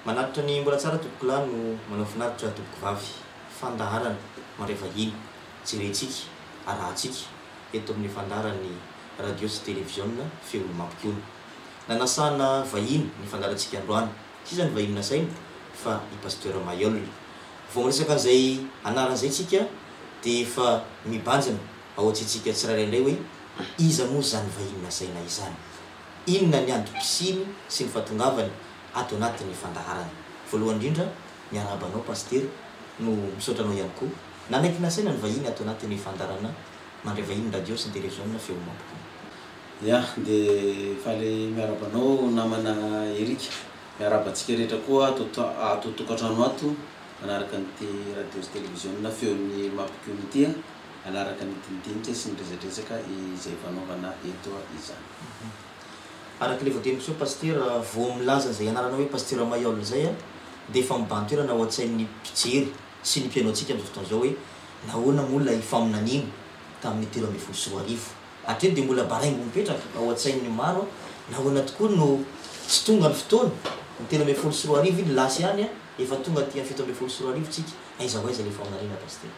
manatitra ny mbola tsara tompoko lahy no manao finaritra tompoko vavy fandaharana marevahiny jerentsika arahantsika eto amin'ny fandaharany radio sy télévision feony mampikony nanasana vahiny ny fandarantsika androany sisa ny vahiny nasaina fa i pasteur Mayol vao miresaka an'izay anaran'izay tsika dia efa mibanjana ao antsika tsirairay hoe iza moa zany vahiny nasaina izany, inona ny antom-pisiny sy ny fahatongavany ato anatin'ny fandaharana. Voalohany indrindra miarabanao pasteur no misaotra anao ihany koa nanaiky nasaina ny vahiny ato anatin'ny fandaharana mandray vahiny radio sy télévision feo mampikony. Ya dia faly miarabanao namana Erika miarabantsika rehetra koa ato tokantrano ato manaraka nyty radio sy télévision feony mampikony ity anaraka ny tindinitra sy ny resadresaka izay fanaovana eto izany. Araka le voateny miseho pasteur vao milaza zay anarana hoe pasteur Mayol zay dia efa mibantoerana ao an-tsain'ny mpijery sy ny mpiaino antsika amin'izao fotoana izao hoe nahoana mola ifaminanina tamin'ny 13 hatreny dia mbola baraingo mipetraka ao an-tsain'ny maro nahoana tokoa no tsy tonga ny fotoana ny 13 iny lasy ihany efa tonga ty 17 tsika aiza ho aiza le faminanina pasteur.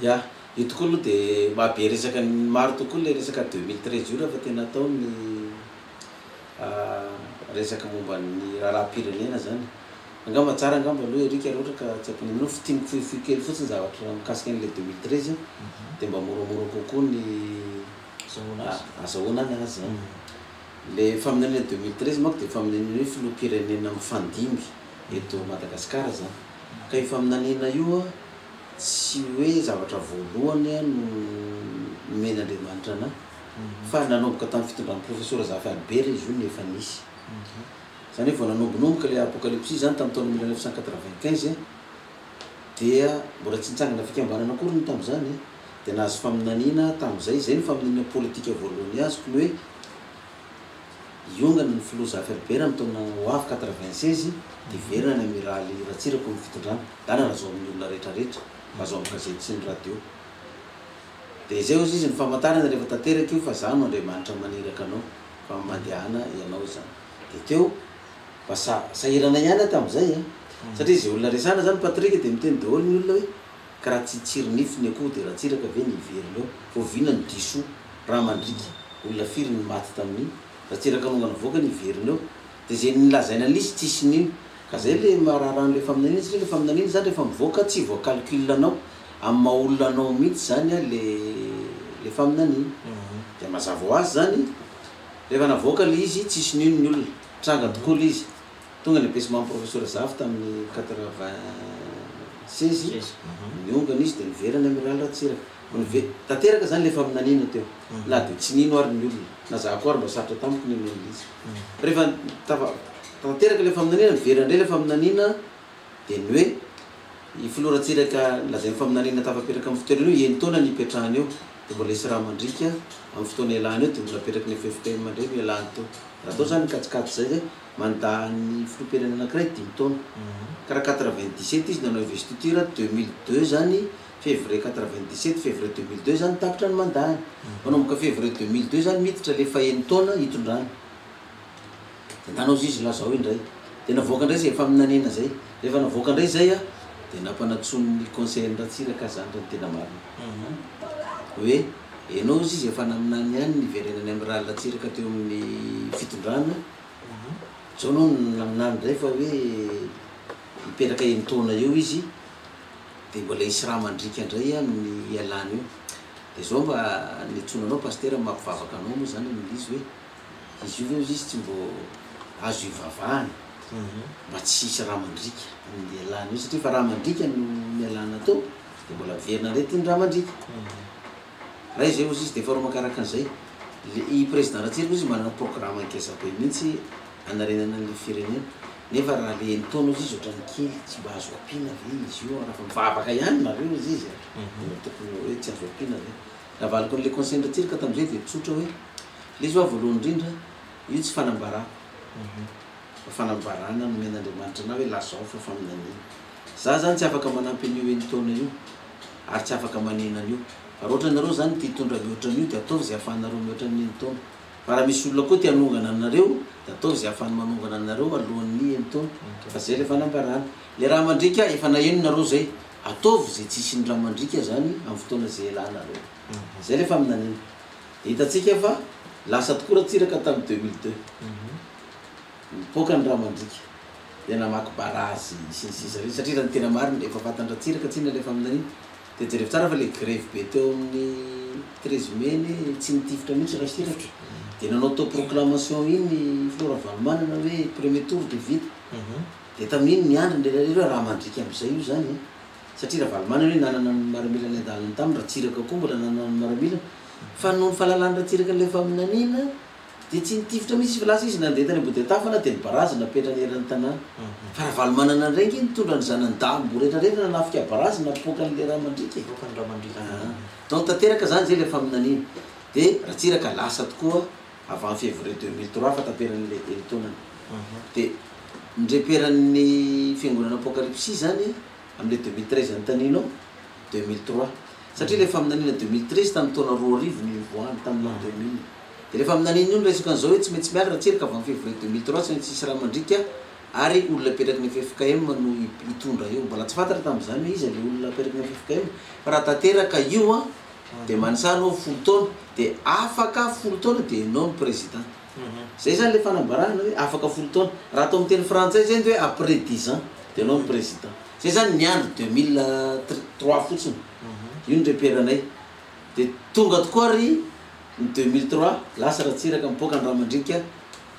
Ya io tokoa aloha dia mahabe resaka ny maro tokoa le resaka 2013 io raha fa tena atao ny resaka momba ny raharam-pirenena zany angamba tsara angamba aloha Erika ohatra ka tsy ampininao fitiny kely fotsiny zavatra mikasika an'le 2013 dia mba moramora kokoa ny azahoana azy zany. Le faminanina 2013 manko dia faminanina hoe filoham-pirenena mifandimby eto Madagasikara zany ka io faminanina io tsy hoe zavatra voalohany no men'Andriamanitra anahy fa nanomboka tamin'ny fitondran'ny professeur Zafa Albert izy io nefa nisy zany hoe vao nanombonomboka le apocalypse zany tamin'ny taona 1995 dia mbola tsy nitsangana fikambanana akory ny tamin'izany dia nahazo faminanina tamin'izay zay ny faminanina politika voalohany azoko ny hoe iongana ny filoha Zafa Albert amin'ny taona ho avy 96 dia verina ny amiraly Ratsiraka ny fitondrana dana nahazo amin'ny olona rehetrarehetra azo amin'ny gazety sy ny radio dia izay ozy izy ny famantarana rehefa tanteraka io fa zany no Andriamanitra maniraka anao fa mandehana ianao zany dia teo mba sahirana ihany tamin'izay satria izay olona resana zany Patrika dia miteny daholo ny olona hoe karaha tsy tsironify ny akoho dia Ratsiraka ve ny iverina eo vo vina ny diso raha mandrika olona firy ny maty tamin'iny Ratsiraka nongana voaka ny iverina eo dia zay nilazaina nisy tsisy nino ka zay le maharahan'le faminanina satria le faminanina zany rehefa mivoaka tsy voacalculanao amin'ny maha-olona anao mihitsy zany le faminanina dia mazava ho azy zany rehefa navoaka le izy tsisy nino ny olona tranga tokoa le izy tonga ny ampesima professeur Zafy tamin'ny 96 niongana izy dia niverana amiraly Ratsiraka tanteraka zany le faminanina teo na dia tsy nino ary ny olona na zahako ary mba sarotra tamiko ny amin'le izy rehefa tanteraka le faminanina niverana indray le faminanina dia ny hoe i filoha Ratsiraka lazay faminanina tafapetraka amin'ny fotoana io eny-taona ny ipetrahany eo dia mbola isy raha mandrika amin'ny fotoana ialany eo dia mbola petraky ny FFPM mandray no ialany teo raha atao zany katsikady zay mandaa ny filoham-pirenena anankiray 10 taona karaha 97 izy nanao investiture 2002 zany février 97 février 2002 zany tapitra ny mandahany manomboka février 2002 zany miditra le fahen'ny taona hitondrany dia nanao izy izy lazao indray dia navoaka indray zay faminanina zay rehefa navoaka indray zay dia nampanatsony conseil Ratsiraka zany raha tena marina hoe enao izy izy efa naminany ihany niverenany amiraly Ratsiraka teo amin'ny fitondrana zao anao naminany indray fa hoe mipetraka eny taona eo izy dia mbola isy raha mandrika indray amin'ny ialany io dia zao mba nitsonanao pasteur mampivavaka anao moa zany amin'izy hoe izy io izy tsy mbo azo ivavahany mba tsy isy raha mandrika amin'ny ialany io satria fa raha mandrika no mialana tao dia mbola verina rety ny raha mandrika raha izay ozy izy dia efa ro makaraka an'izay i président Ratsiraka izy manana programme ankesa be mihitsy anarenana an'le firenena nefa raha le eny taona izy ohatrany kely tsy mba azo ampiana ve izy io raha fa mivavaka ihany nareo izy izy tokony hoe tsy azo ampiana ve navaliko an'le conseil Ratsiraka tamin'izay dia mitsotra hoe le izy hoa voalohany indrindra io tsy fanambarana fanambarana no men'Andriamanitra na hoe lazao fa faminanina za zany tsy afaka manampy an'io eny taona io ary tsy afaka manenana io fa raha ohatra nareo zany tia hitondra mihoatra an'io dia ataovy zay ahafahanareo mihoatra ny eny taona fa raha misy olona koa ty anongana anareo da ataovy zay ahafany manongana anareo alohan'ny taona fa zay le fanambarana le raha mandrika efa naeno nareo zay ataovy zay tsisy ny raha mandrika zany amin'ny fotoana zay elanareo zay le faminanina hitatsika fa lasa tokoa raha tsiraka tamin'ny 2002 mipoaka ny raha mandrika de namaky barazy sinsisa reny satria raha ny tena marina efa fatandratsiraka tsina le faminanina de jerevy tsara fa le grève be teo amin'ny 13 mai tsy nitifitra mihitsy raha siratra de nanao tao proclamation iny Flora Valomanana hoe premier tour de vita de tamin'iny niandry ndrarareo raha mandrika am'izay io zany satria raha Valomanana hoe nanana ny maramila ny adaliny tamin'ny raha tsiraka koa mbola nanana ny maramila fa noho ny fahalalany raha tsiraka le faminanina de tsy nitifitra mihitsy fa lasa izy nandetany bodetafana de nibarazy napetra ny eran'ny tanàna fa raha Valomanana ndraiky nitondra ny zanany dambo rehetrarehetra nanafika barazy napoaka an'le raha mandrika donc tanteraka zany zay le faminanina de raha tsiraka lasa tokoa avant février 2003 fa taperan'le elitonany de ndreperan'ny fiangonana apocalypse zany am'le 2013 antanino 2003 satria le faminanina 2013 tamin'ny taona 2000 ny voany tamin'ny 2000 de le faminanina io resaka an'izao hoe tsy maintsy miala raha tsiraka avant février 2003 tsy maintsy isy raha mandrika ary olona apetraky ny FFKM no hitondra eo mbola tsy fantatra tamin'izany hoe izy le olona apetraky ny FFKM fa raha tanteraka io a de manisano 10 taona de afaka 10 taona de enao ny président zay zany le fanambarana hoe afaka 10 taona raha atao amin'ny teny frantsay zany hoe après 10 ans de enao ny président zay zany niandro 2003 fotsiny io ny reperanay de tonga tokoa ry ny 2003 lasa raha tsiraka mipoaka ny raha mandrika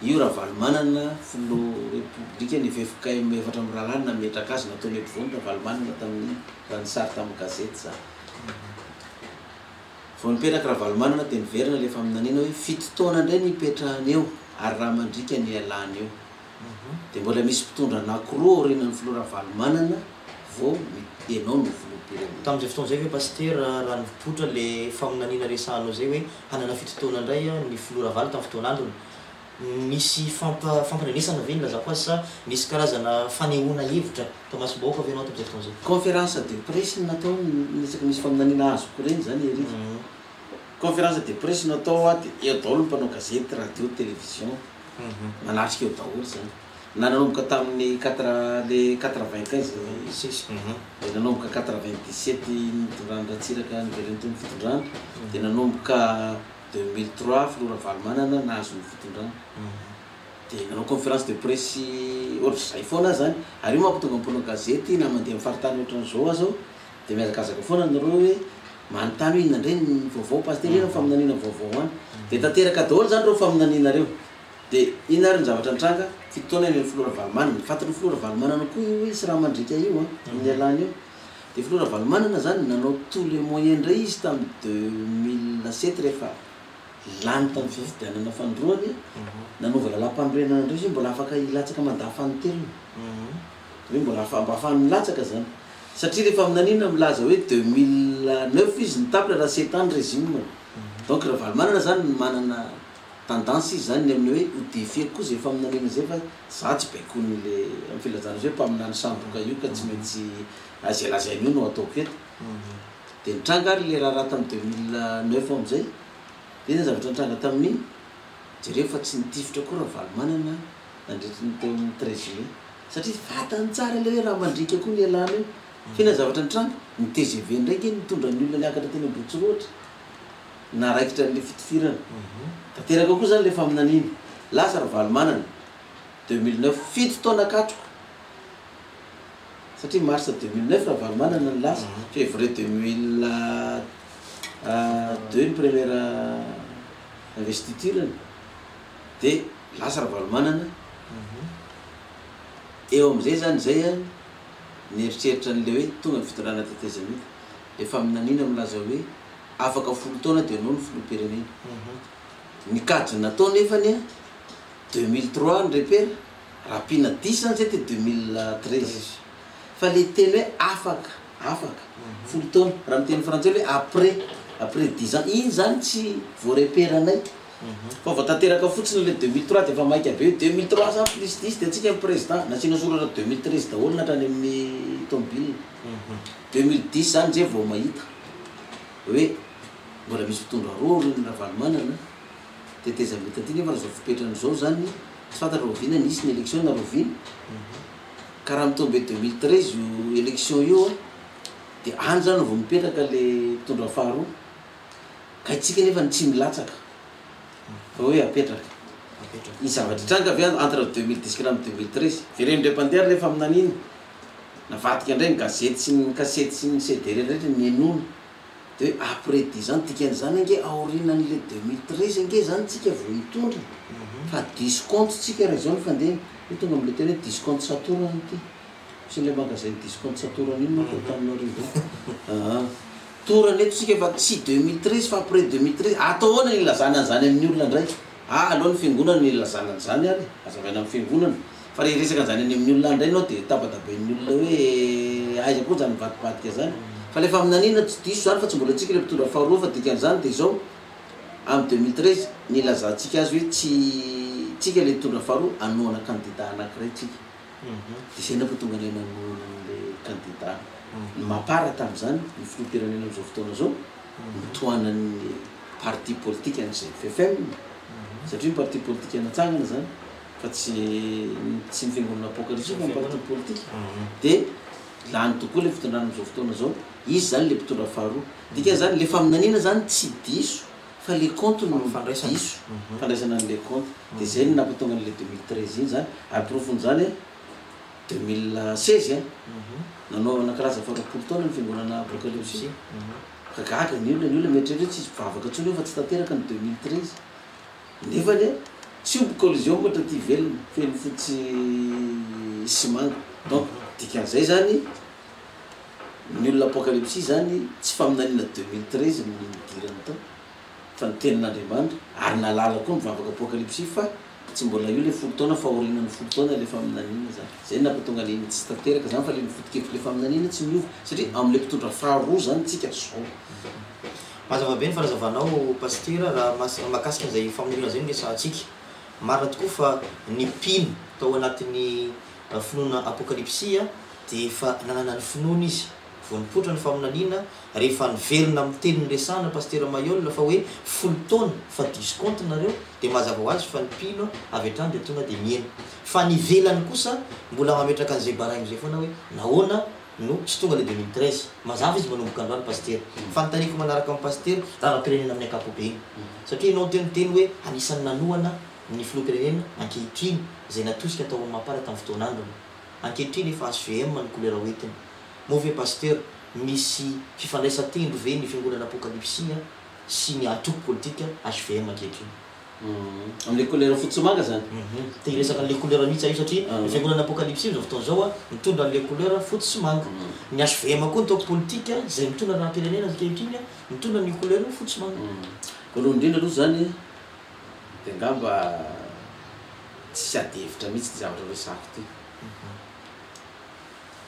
io raha Valomanana folo republika ny FFKM efatra amin'ny rahalany nametraka azy nataony ampovoany raha Valomanana tamin'ny raha ny sary tamin'ny gazety za vao nipetraka raha Valomanana de niverina le faminanina hoe 7 taona indray nipetrahany eo ary raha mandrika ny alany eo de mbola misy mpitondra anankiroa renan'ny Flora Valomanana vao enao no filoham-pirenena tamin'izay fotoana zay hoe pasteur raha nipotra le faminanina resahanao zay hoe hanana 7 taona indray ny Flora Valo tamin'ny fotoanandrony misy fampanrenesana ve ny lazako azy sa misy karazana fanehoana hevitra tamasom-bahoaka avy anao tamin'izay fotoana zay conférence de presse natao nisaky misy faminanina azoko reny zany ery conférence de presse natao a de eo daholo mpanao gazety radio télévision manatrika eo daholo zany nanomboka tamin'ny 95 de nanomboka 97 nitondrany ratsiraka nivereny tony fitondrana de nanomboka 2003 Flora Valomanana nahazo ny fitondrana de nanao conférence de presse ohatra zay foana zany ary io mampitonga amponao gazety na mandeha mifaritany ohatran'izao azao de miazakazaka foana nareo hoe manontany hoe inona ndray ny vaovao pasteur ina faminanina vaovao any de tanteraka daholo zany reo faminaninareo de ina ary ny zavatra nitranga fitoana ny Flora Valomanana fatany Flora Valomanana koa io isy raha mandrika io amin'ny alany eo de Flora Valomanana zany nanao tous les moyens ndray izy tamin'ny 2007 rehefa lany tamin'ny fifidianana fandroany nanova lalam-panorenana ndray izy mbola afaka ilatsaka mandafanytelony hoe mbola afahany milatsaka zany satria le faminanina milaza hoe 2009 izy nitapitra raha 7 ans régime donc raha Valomanana zany manana tendance izy zany ny amin'ny hoe hodifieko koa zay faminanina zay fa za tsy baikony le amin'ny filazana zay hoe mpaminany samboka io ka tsy maintsy azelazainy io no ataoko eto de nitranga ary le raha tamin'ny 2009 am'izay de ny zavatra nitranga tamin'ny jereo fa tsy nitifitra koa raha Valomanana nandritra ny teo amin'ny 13 mai satria fatany tsara le hoe raha mandrika koa ny alana io fina zavatra nitranga ny TGV ndraiky nitondra ny olona niakatra teny Ambohitsiroatra naraikitra n'le fitifirana tanteraka koa zany le faminanina lasa raha Valomanana 2009 7 taona katroko satria mars 2009 raha Valomanana ny lasa février 2002 ny première investiture de lasa raha Valomanana eo am'izay zany zay a nieritreritra n'le hoe tonga ny fitondrana tetezamita le faminanina milaza hoe afaka 10 taona de enao ny filoham-pirenena nikadry natao nefany a 2003 ny repera rapina 10 zany zay te 2013 fa le teny hoe afaka 10 taona raha miteny frantsay hoe après 10 ans iny zany tsy voareperanay fa vao tanteraka fotsiny le 2003 de efa maika be 2003 zany plus 10 de atsika président nasiana soratra 2013 daholo natrany amin'ny tomobile 2010 zany zay vao mahita hoe mbola misy mpitondra roa reny raha Valomanana teteza mety nefa zao fipetran'izao zany tsy fanta rovina nisy ny élection na rovina ka raha mitombe 2013 io élection io de any zany vao mipetraka le mpitondra faharoa ka itsika nefa tsy milatsaka fa hoe apetraka i zavatra tranga avy entre 2010 ka amin'ny 2013 virendrem-pandeha rehefa aminan'iny navatika indray ny gazety sy ny kasety sy ny CD rehetra ny enona de hoe après 10 ans tikan'izany ange aorinan'le 2013 ange zany tsika vao hitondra fa discompte tsika raha zao ny fandeha hoe tonga am'le tena hoe discompte satorana ty sy le magasin discompte satorana iny moa tamin'arivo torana eto tsika fa tsy 2013 fa après 2013 atao ahoana ny lazana an'izany amin'ny olona ndray aloha ny fiangonana ny lazana an'izany ary azavaina amin'ny fiangonana fa re resaka an'izany any amin'ny olona indray anao de tabatabain'ny olona hoe aiza koa zany mivadibadika zany fa lefa aminanina tsy diso zany fa tsy mbola tsika le mpitondra faharoa fa dikan'izany de zao amin'ny 2013 ny lazantsika azy hoe tsy tsika le mpitondra faharoa anoana candidat anankiray tsika de zay napo tonga lena anoana an'le candidat mapara tamin'izany ny filoam-pirenena am'izao fotoana zao mitohanan'ny parti politique an'izay FFM satria parti politique anatsangana zany fa tsy ny fiangonana apocalypse fa parti politique de lany tokoa le fitondrana am'izao fotoana zao izy zany le mpitondra faharoa dika zany le faminanina zany tsy diso fa le compte no diso fandraisana an'le compte de zay ny nampatonga an'le 2013 iny zany aprofony zany 2016 nanao anakaraza farapolo taona ny fiangonana apocalypse ka gaga ny olona mieritreritra tsy vavaka tsony io fa tsy tanteraka ny 2013 nefa ny tsy omby collision ohatra ty velona feno fotsy sy manga donc dikan'izay zany ny olona apocalypse zany tsy faminanina 2013 ny midirany tao fa ny tenin'Andriamanitra ary nalala koa mivavaka apocalypse fa tsy mbola io le folo taona fa orinan'ny folo taona le faminanina zany zay nampatonga le tsy tanteraka zany fa le mifotikevitra le faminanina tsy miova satria am'le mpitondra faharoa zany tsika zao mazava be ny fanazavanao pasteur raha makasika an'izay faminanina zay no resahantsika marina tokoa fa ny pino tao anatin'ny finoana apocalypse de efa nanana ny finoana izy vao nipotra ny faminanina rehefa niverina amin'ny teny resahana pasteur Mayol fa hoe folo taona fa discompte nareo de mazava ho azy fa ny pino avy hatrany de tonga de miena fa ny velany kosa mbola mametraka an'izay barainy zay foana hoe nahoana no tsy tonga le 2013 mazava izy manomboka androany pasteur fa nytaniko manaraka amin'ny pasteur rahapirenena amin'ny akapobe satria ianao teniteny hoe anisan'ny nanoana ny filoam-pirenena ankehitriny zay natosika atao mapara tamin'ny fotoan'androny ankehitriny efa HVM ny couleur hoentiny moa ve pasteur misy fifandraisatendro ve ny fiangonana apocalypse sy ny atoko politika HVM ankehitriny am'le couleur fotsy manga zany te resaka an'le couleur mihitsy io satria ny fiangonana apocalypse zao fotoana zao mitondra an'le couleur fotsy sy manga ny HVM koa ny tao politika zay mitondra rahapirenena ankehitriny mitondra ny couleur fotsy manga voalohany indrindra aloha zany de ngamba tsy adevitra mihitsy ty zavatra resako ty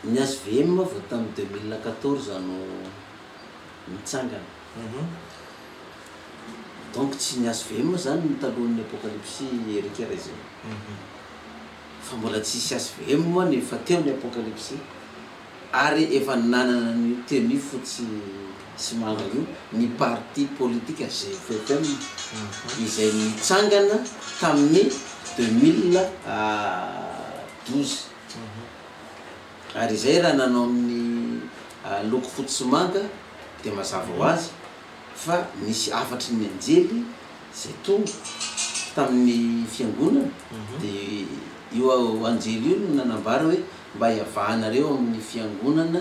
ny HVM vao tamin'ny 2014 no mitsangana donc tsy ny HVM zany nitalohan'ny apocalypse Eric Rezé fa mbola tsisy HVM moa ny efa teo ny apocalypse ary efa nanana ny teny fotsy sy manga io ny parti politique GFFM izay nitsangana tamin'ny 2012 ary izay raha nanao amin'ny loko fotsy sy manga de mazava ho azy fa misy afatry ny anjely zay tonga tamin'ny fiangonana de io anjely io no nanambara hoe mba hiavahanareo amin'ny fiangonana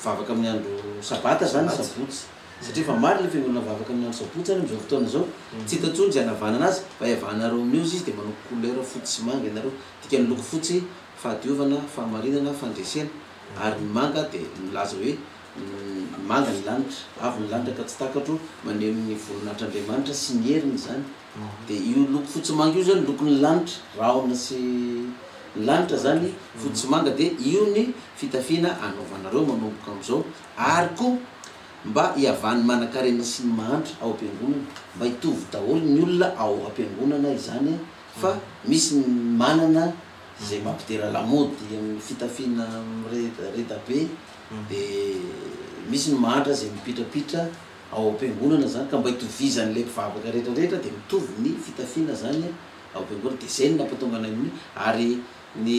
vavaka amin'ny andro sabata zany sabotsy satria fa maro le fiangonana vavaka amin'ny andro sabotsy any am'izao fotoana zao tsy hitatsony zay hanavana anazy mba hiavahanareo amin'io izy de manao couleur fotsy sy manga ianareo dika ny loko fotsy fahadiovana fahamarinana fandresena ary ny manga de milaza hoe manga ny lanitra avy ny lanitra ka tsy takatro maneho ny voninahitran'Andriamanitra sy ny heriny zany de io loko fotsy manga io zany lokon'ny lanitra rahona sy ny lanitra zany fotsy manga de io ny fitafiana anaovanareo manomboka am'izao ary koa mba hiavany manan-karena sy ny mahantra ao am-piangonana mba hitovy daholo ny olona ao am-piangonana izany fa misy ny manana zay mampitera lamody amin'ny fitafiana reda be de misy ny mahantra zay mipitrapitra ao am-piangonana zany ka mba hitovizan'le mpivavaka rehetrarehetra dia mitovy ny fitafiana zany ao am-piangonana dia zay ny nampatonga an'iny ary ny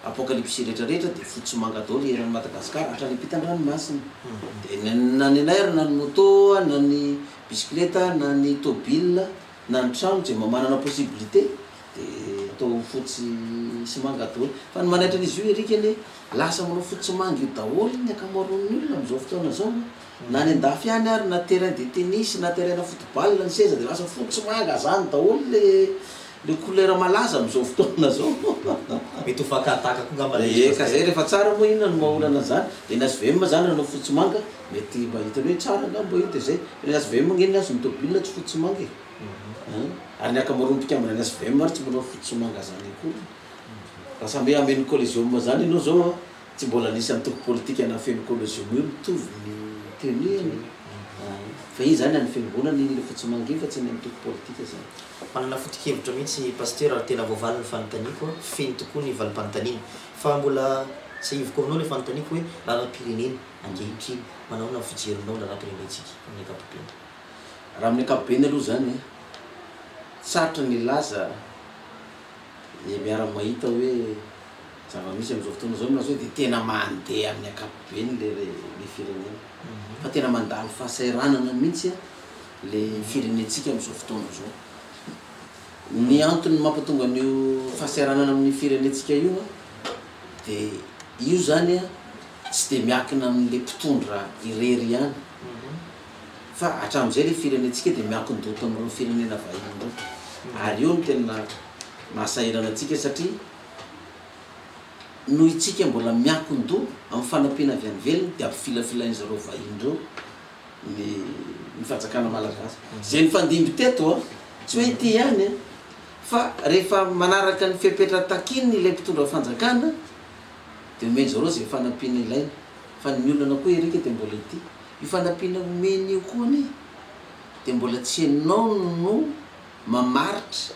apokalypsy rehetrarehetra dia fotsy manga daholo eran'ny Madagasikara hatrany ampitan-dranomasina dia na ny anay ary na ny moto na ny bisikileta na ny tôbila na ny trano zay manana possibilité dia atao fotsy sy manga daholo fa ny manaitra an'izy io erikany lasa manao fotsy manga io daholo ny akamaroan'ny olona am'izao fotoana zao na ny andafy ihany ary na terrain de tennis na terrain football ny seza dia lasa fotsy manga zany daholo le couleur malaza am'izao fotoana zao mety ho fakataka koa ngamba ka zay rehefa tsara moa inona no mahaolana zany dia nasvema zany nanao fotsy manga mety mba hitany hoe tsara ngamba io dia zay nasvema ngeny azy mitobila tsy fotsy manga e ary ny akamaroan'ny mpikambana ny asvema ary tsy manao fotsy manga zany koa raha samby amen'ny collégium zany ianao zao tsy mbola nisy antoko politika na feno collégium io mitovy ny tenue fa iny zany any fiangonana iny le fotsy manga iny fa tsy ny antoko politika zany manana foto-kevitra mihitsy pasteur ary tena voavaly ny fanontaniako feny tokoa ny valim-panontaniana fa mbola saiviko aminao le fanontaniako hoe raram-pirenena angehitriny manao na fijerinao na raram-pirenentsika amin'ny ankapobeny raha amin'ny ankapobeny aloha zany sarotra ny laza miara-mahita hoe zava-misy am'izao fotoana zao minazy hoe dia tena mandeha amin'ny ankapobeny le firenena fa tena mandalo fahasairanana mihitsy le firenentsika am'izao fotoana zao ny antony mampatonga an'io fahasairanana amin'ny firenentsika io dia io zany tsy dia miakina amin'le mpitondra irery ihany fa hatramin'izay le firenentsika dia miakin-doto amin'ireo firenena vahiny ary io no tena mahasairana antsika satria noho itsika mbola miakin-do amin'ny fanampiana avy any velona dia ampifilafilain'izareo vahiny reo ny fanjakana malagasy zay ny fandimby teto tsy hoe ity ihany fa rehefa manaraka ny fipetra takiny ilay mpitondra fanjakana dia omeny zareo zay fanampiana ilaina fa ny olana koa erika dia mbola ity io fanampiana omeny io koa ny dia mbola tsy enao no mamaritra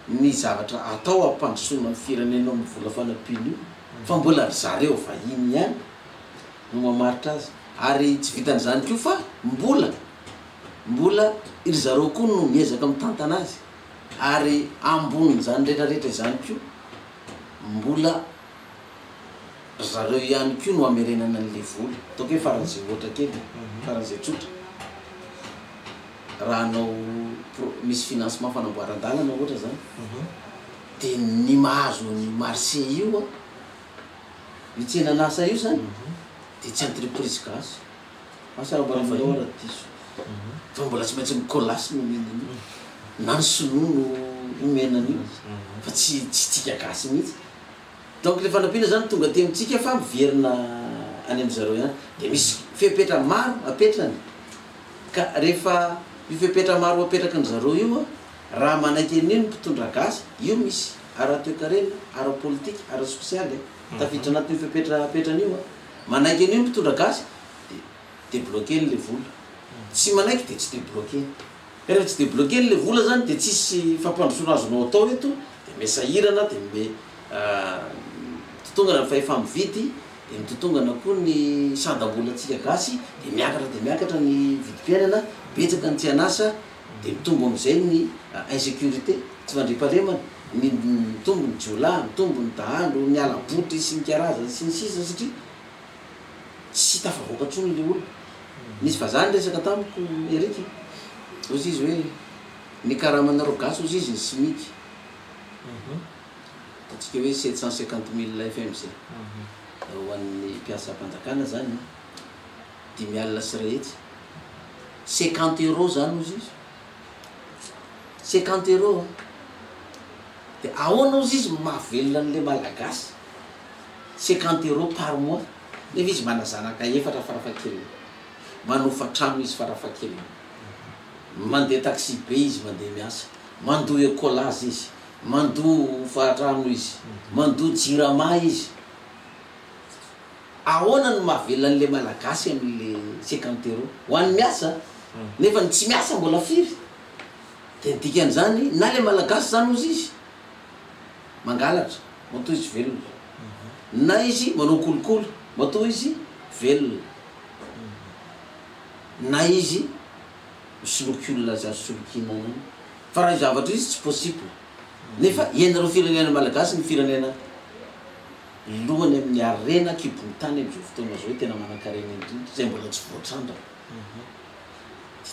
ny zavatra atao ampandrosoana ny firenenao amin'ny vola fanampiana io fa mbola ry zareo vahiny ihany no mamaritra azy ary tsy vitan'izany koa fa mbola ry zareo koa no miezaka mitantana azy ary amboniny zany rehetrarehetra izany koa mbola zareo ihany koa no amerenana an'le vola ataoko hoe faran'izay ohatra kely faran'izay tsotra raha anao misy financement fanamboaran-dalana ohatra zany dia ny mahazo ny marché io ny tsenanasa io zany dia tsy entreprise gasy masaramboaranao raha diso fa mbola tsy maintsy mikolasy no menany na ny sinoa no menan'io fa tsy tsika gasy mihitsy donc le fanampiana zany tonga ty amintsika fa miverina any am'zareo ihany dia misy fipetra maro apetrany ka rehefa io fipetra maro apetraka ny zareo io raha manaiky an'iny mpitondra gasy io misy ara-toekarena ara-politika ara-sosialy tafiditra anatin'io fipetra apetranyio manaiky an'io mpitondra gasy dia débloqueny le vola tsy manaiky dia tsy débloqueny rehefa tsy débloqueny le vola zany dia tsisy fampandrosoana azonao atao eto dia mesahirana dia totongana ny fahefa-mividy dia mitotongana koa ny sandam-bolantsika gasy dia miakatra ny vidim-piainana betsaka ny tsianasa dia mitombo am'izay ny insécurité tsy mandri-palemana mitombo ny jiola mitombo ny dahalo ny alabotry sy ny karazany sy ny sisa satria tsy tafavoakatrony le olona nisy vazany resaka tamiko eriky ozy izy hoe ny karahamanareo gasy ozy izy ny simiky ataontsika hoe 750 000 FMC ho an'ny mpiasa mpanjakana zany 10 alina sy rehetsy 50 € zany ozy izy 50 € dia ahoana ozy izy mahavelona an'le malagasy 50 € par mois nefa izy manazanaka efatra farafakely manofa trano izy farafakely mandeha taxi be izy mandeha miasa mandoa écolazy izy mandoa fatrano izy mandoa jirama izy ahoana no mahavelona an'le malagasy amin'le 50 € ho an'ny miasa nefa ny tsy miasa mbola firy dia nidikan'izany na le malagasy zany ozy izy mangalatra matoa izy velona na izy manao kolokolo matoa izy velona na izy misoloky olona za solokina anany fa raha zavatra izy tsy possible nefa enareo firenena malagasy ny firenena lohany amin'ny arena kibony tany am'izao fotoana zao hoe tena manan-karena indrindra zay mbola tsy voatrandra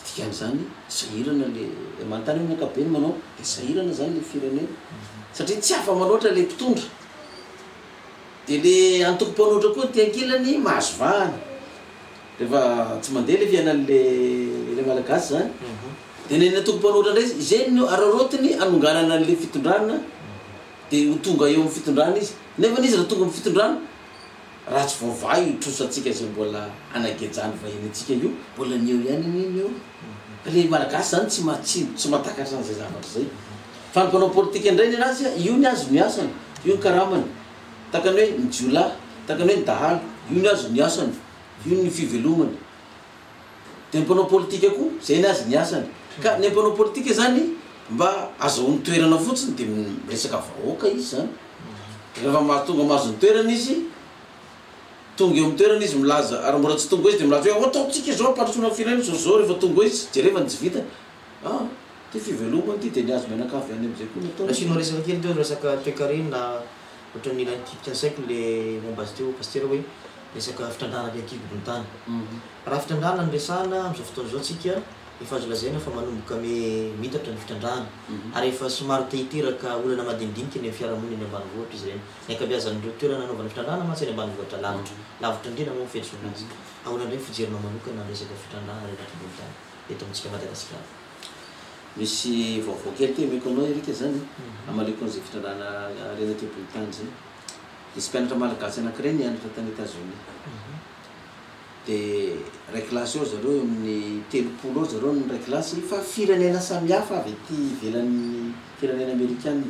dikan'izany sahirana le manontany amin'ny ankabeny manao de sahirana zany le firenena satria tsy afa manoatra le mpitondra de le antoko-mpanoatra koa tiankilany mahazo vahana rehefa tsy mandeha le fiainan'le malagasy zany de neny antoko-mpanoatra ndray zay no ararotiny anonganana le fitondrana de ho tonga eo amin'ny fitondrana izy nefa izy raha tonga amin'ny fitondrana raha tsy vaovay trosatsika zay mbola anagejany vahiny atsika io mbola ny eo ihany niny eo ka le malagasy zany tsy matsido tsy matakatra an'izay zavatra zay fa ny mpanao politika indray ny anazy io ny azo miasany io ny karamany takany hoe ny jiola takany hoe ny dahalo io ny azo ny asany io ny fivelomany de ny mpanao politika koa zay ny azy ny asany ka ny mpanao politika zany mba azahoany toerana fotsiny de resaka vahoaka izy zany rehefa mahatonga mahazo ny toerana izy tonga eo amin'ny toerana izy milaza ary mbola tsy tonga izy de milaza hoe ataotsika zao amparitrona firenena zao rehefa tonga izy jereva ny tsy vita ty fivelomany ty de ny azo menakafy any am'izay koa natao rasinao resaka kely teo resaka toe-karena ohatra ny nanitipika ansaiko le momba azy teo pasteur hoe resaka fitandrana le akibony tany raha fitandrana nresahana am'izao fotoana zao tsika efa azo lazaina fa manomboka ame mitatra ny fitandrana ary efa somary tehiteraka olana madinidinika ny fiarahamonina ny ambanivohitra izy reny ny ankabeazan'ireo toerana anaovana fitandrana mantsy any ambanivohitra lavitra indrina moa fetsona azy ahoana ndray fijerinao manokana resaka fitandrana rena akibony tany eto amintsika Madagasikara misy vaovao kely te meko anao erika zany amaleko an'izay fitandrana rena akibony tany zay misy mpianatra malagasy anankiray nianatra tany États-Unis de ray kilasy eo zareo amin'ny 30 eo zareo ny ray kilasy fa firenena samihafa avy aty ivelan'ny firenena amerikana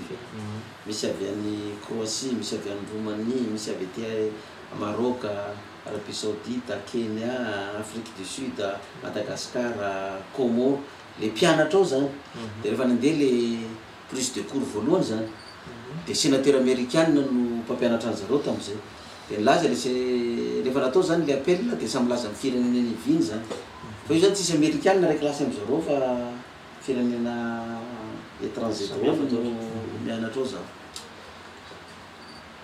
misy avy an'ny Croatie misy avy an'ny Roumanie misy avy aty Maroc Arabie Saoudite Kenya Afrique du Sud Madagascar Comore le mpianatra ao zany de rehefa nandeha le prise de cours voalohany zany de sénateur américaine no mpampianatra any zareo tam'izay de nilaza rehefa natao zany le appel de samy laza amin'ny firenena iviny zany fa io zany tsisy américaine ray kilasy am'zareo fa firenena étranger daholo mianatra ao zao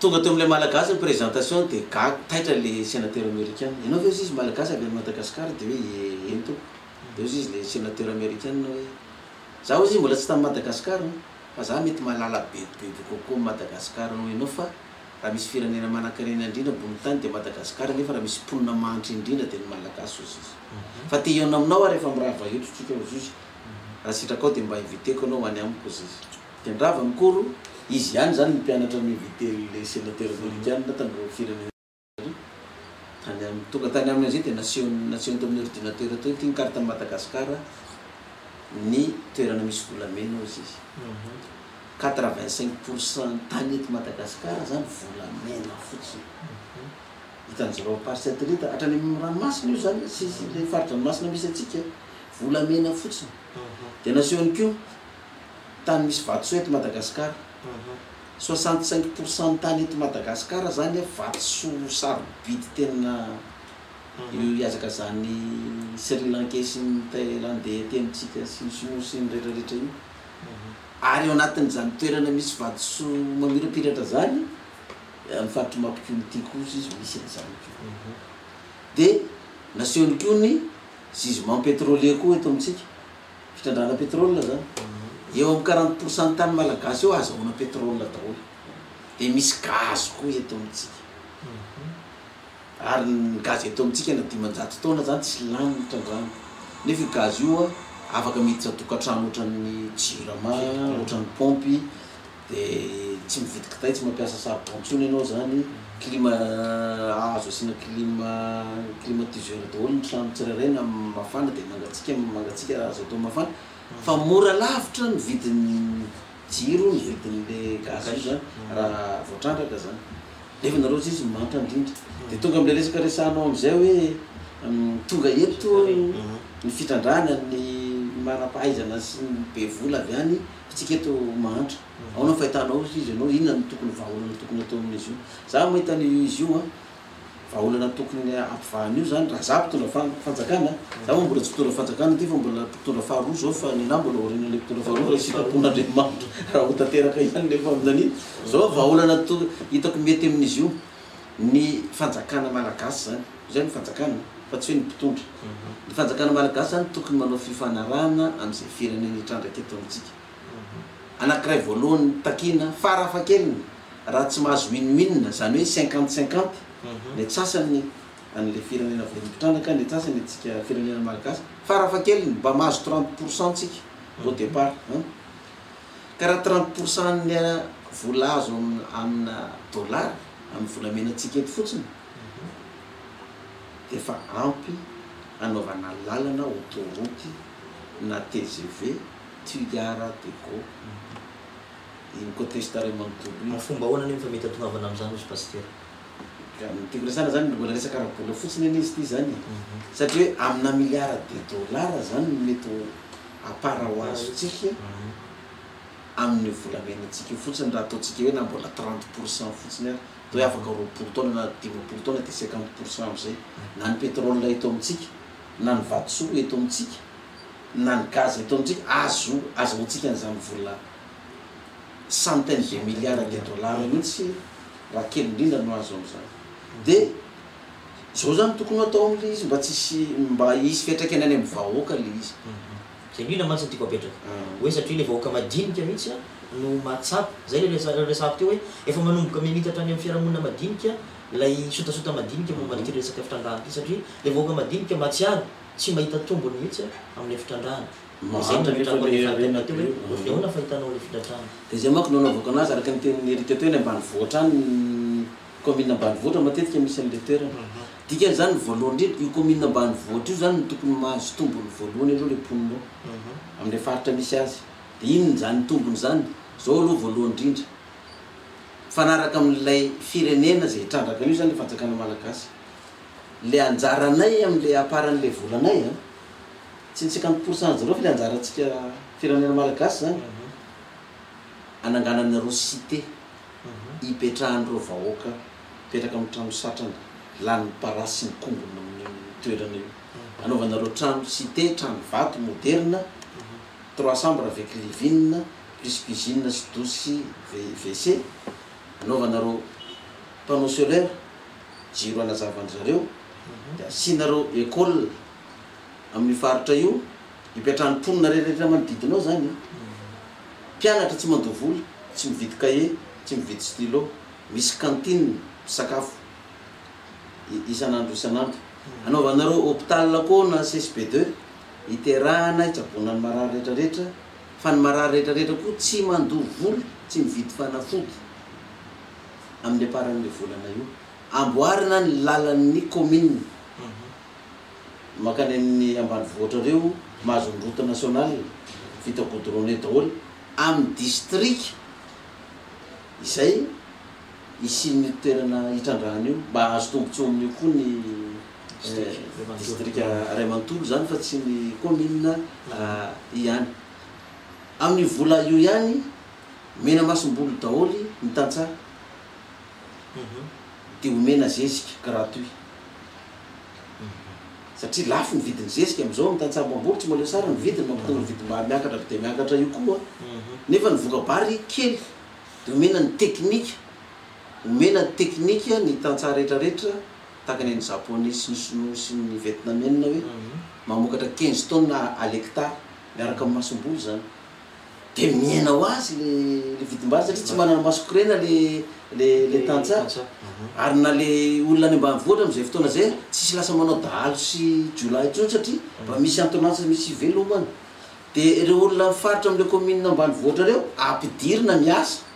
tonga teo am'le malagasy ny présentation de taitra le sénateur américaine ianao ve izy malagasy avy amin'ny Madagascar de hoe ento de izy le sénateur américaine hoe za izy mbola tsy tamy Madagascar fa za mety mahalala bebe kokoa Madagascar no ianao fa raha misy firenena manan-karena indrindra ambony tany de Madagascar nefa raha misy mponina manitra indrindra de ny malagasy ozy izy fa te iona aminao a rehefa mirava hitotsika ozy izy raha sitrakao de mba inviteko anao any amiko ozy izy de nirava mikoro izy ihany zany mpianatra miinvité le sénateur américaine tandro firenena tonga tany amin'izay de nation tamin'ny ordinateur atao ty ny carte Madagascar ny toerana misy volamena ozy izy 85% tany eto Madagascar zany volamena fotsiny hitan'zareo apart satellite hatrany amin'ny ranomasina io zany sisy le faritra ranomasina misy atsika volamena fotsiny de nation ko tany misy vatosoa eto Madagascar 65% tany eto Madagascar zany vatosoa sarobidy tena io iazaka zany Sri Lankais sy ny Thaïlandais ty amitsika sy ny Sinoa sy ny rehetrarehetra io ary eo anatin'izany toerana misy vatosoa mamirapiratra zany amin'ny faritry Mampikony ty koa izy misy an'izany ko de nation kony gisement pétrolier koa eto amitsika fitandrana pétrole zany eo amin'ny 40% tany malagasy eo azahoana pétrole daholo de misy gaz koa eto amitsika ary ny gaz eto amitsika na 500 taona zany tsy lanitra zany nefa gaz io afaka miditra tokantrano ohatran'ny jirama ohatran'ny pompy de tsy mividiky tay tsy mampiasa saribontsony ianao zany climat azo asina climatiseur daholo ny trano tsirairay na mafana de mangatsika azo atao mafana fa mora lavitra ny vidin'ny jiro ny vidin'le gaz io zany raha voatrandraka zany nefa nareo izy manitra indrindra de tonga am'le resaka resahanao am'izay hoe tonga eto ny fitrandrana ny marapahaizana sy ny be vola avy any fitsika eto manitra ao nao fahitanao izy ianao inona ny tokony vahaolana tokony atao amin'izy io za mahitany izy io vaolana tokony ampivahana io zany raha za mpitondra fanjakana za moa mbola tsy mpitondra fanjakana ty fa mbola mpitondra faharoa zao fa ny na mbola orina le mpitondra faharoa raha sitrapon'Andriamanitra raha ho tanteraka ihany lefa amin'aniny zao vaolana hitako mety amin'izy io ny fanjakana malagasy zany zay ny fanjakana fa tsy hoe ny mpitondra ny fanjakana malagasy zany tokony manao fifanarahana am'izay firenena itrandraka eto amintsika anankiray voalohany takina farafakeliny raha tsy mahazo minominina zany hoe 50-50 ny atsasany an'le firenena voaimpitrandaka ny atsasany atsika firenena malagasy farafakeliny mba mahazo 30% tsika au départ ka raha 30% ny vola azo amina dollara amin'ny volamenatsika eto fotsiny dia efa ampy anaovana lalana autoroute na TGV Tuyara Deco iny contestare manontolo fomba ahoana ny fa mety atonavana amin'izany izy pasteur tiako resana zany mbola resaka ara-bola fotsiny any izy ty zany satria hoe amina milliard de dollara zany mety apara ho azo tsika amin'ny volamenatsika fotsiny raha ataotsika hoe na mbola 30% fotsiny ary to hoe afaka 20 taona na 10 taona dia 50% am'izay na ny pétrole eto amintsika na ny vatosoa eto amintsika na ny gaz eto amintsika azotsika n'izany vola centaine de milliards de dollars mihitsy raha kely indrindra no azo am'izany dia zao zany tokony atao am'le izy mba hisy fiatraikany any amin'ny vahoaka le izy zay indrindra mantsy tiako apetraka hoe satria le vahoaka madinika mihitsy no mahatsapy zay le resako teo hoe efa manomboka mimitatra any amin'ny fiarahamonina madinika lay sotasota madinika momba ny resaka fitrandrahana ty satria le vahoaka madinika mahatsiaro tsy mahita tombony mihitsy amin'le fitrandrahana ahoana fahitanao le fitratrana dia zay manko nanaovako anazy araka ny teny rita teo ny ambanivohitra any commune ambanivohitra matetika misy an'le toerana dikany zany voalohany indrindra io commune ambanivohitra io zany no tokony mahazo tombony voalohany aloha le mponinao amin'le faritra misy azy dia iny zany tombony zany zao aloha voalohany indrindra fanaraka amin'ilay firenena zay hitrandraka an'io zany le fanjakana malagasy le anjaranay amin'le aparan'le volanay tsy ny 50% zareo fa le anjarantsika firenena malagasy zany anangananareo cité ipetrahan'ireo vahoaka mipetraka amin'ny trano satrana lany parasy ny kombona amin'ny toerana io anaovanareo trano cité trano vato moderne 3 chambres avec livine plus cuisine sy douche WC anaovanareo panneau solaire jiro anazavan'zareo dia asianareo école amin'ny faritra io ipetrahan'ny mponina rehetrarehetra manodidinao zany mpianatra tsy mandovola tsy mividy cahier tsy mividy stylo misy cantine sakafo isan'andro anaovanareo hôpital koa na CSP2 iterahana itsabonany marary rehetrarehetra fa ny marary rehetrarehetra koa tsy mandovola tsy mividy fanafody amin'ny aparan'le volana io amboarina ny lalan'ny commune makany amin'ny ambanivohitra reo mahazo ny route nationale vita goudronné daholo amin'ny district izay isin'ny toerana hitrandrahana io mba azo tombontso amin'io koa ny district Ray Manontolo zany fa tsy ny commune ihany amin'ny vola io ihany mena masom-bolo daholy ny tantsara dia homena zezika gratuit satria lafo ny vidiny zezika am'izao amin'ny tantsara-bamboly tsy maleo sara ny vidiny mampitonga ny vidiny mba miakatra dia miakatra io koa nefa ny vokabary kely dia homena ny teknika homena teknika ny tantsara rehetrarehetra takany ny japonais sy ny sinoa sy ny vietnamienne hoe mamokatra 15 tonnes à l'hectare miaraka amin'ny masom-boly zany dia miaina ho azy le vidim-bary satria tsy manana maso-korena le tantsara ary na le olona any ambanivohitra am'izay fotoana zay tsisy lasa manao dahalo sy jolay intsony satria mba misy antonansa misy velomany dia ireo olona mifaritra amin'le commune ambanivohitra reo ampidirina miasa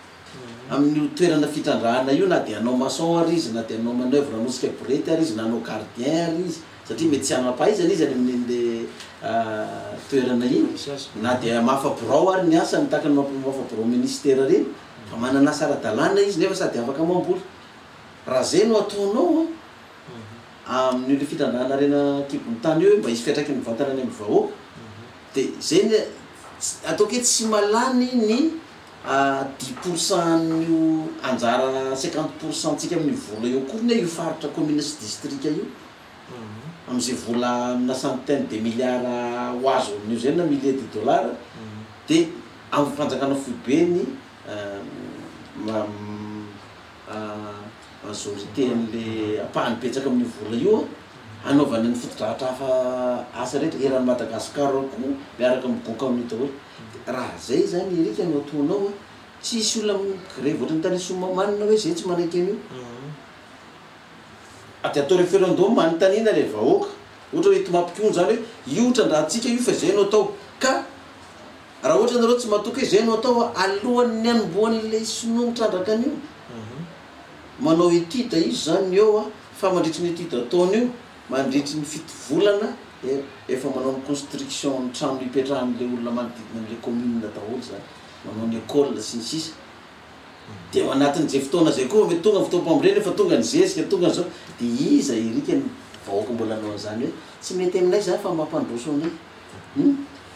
amin'ny toerana fitrandrahana io na dia anao maçon ary izy na dia anao manœuvre anosika borety ary izy na anao gardien ary izy satria mety tsy anam-pahaizana izy any amin'le toerana iny na dia mafaborao ary ny asa mitakany mafaborao ministera reny fa manana sara-dalàna izy nefa sady afaka mamboly raha zay no ataonao amin'ile fitrandrahana rena kibony tany io mba hisy fiatraiky ny vantana any amin'ny vahoaka dia zay ny ataoko hoe tsy malany ny 10% io anjara 50% tsika amin'ny vola eo koriny io faritra commune sy district io am'izay vola na centaine de milliards oazo amin'io zay na milliers de dollars de amin'ny fanjakana foibeny majorité an'le ampahanypetsaka amin'ny vola io anaovana ny fotodrahatra hafa asa rehetra eran'ny Madagasikara koa miaraka amin'ny goka amin'ny daholo raha zay zany erika no atonao tsisy olona grève ohatra ny tany somamanina hoe zay tsy manaiky an'io aty atao référendum manontaniana le vahoaka ohatra hoe tomampikony zany hoe io trandrahantsika io fa zay no atao ka raha ohatra nareo tsy matoky hoe zay no atao alohan'ny anomboan'le sinoa mitrandraka an'io manao etida izy zany eo fa mandritry ny etida ataony io mandritry ny fito volana efa manao ny construction ny trano ipetrahan'le olona manodidina am'le commune daholo zany manao ny école sy ny sisa de anatin'izay fotoana zay koa mety tonga fotoam-pambolena efa tonga ny zezika tonga zao de iza erika ny vahoaka mbola anao an'izany hoe tsy mety aminay zany fa mampandroso anay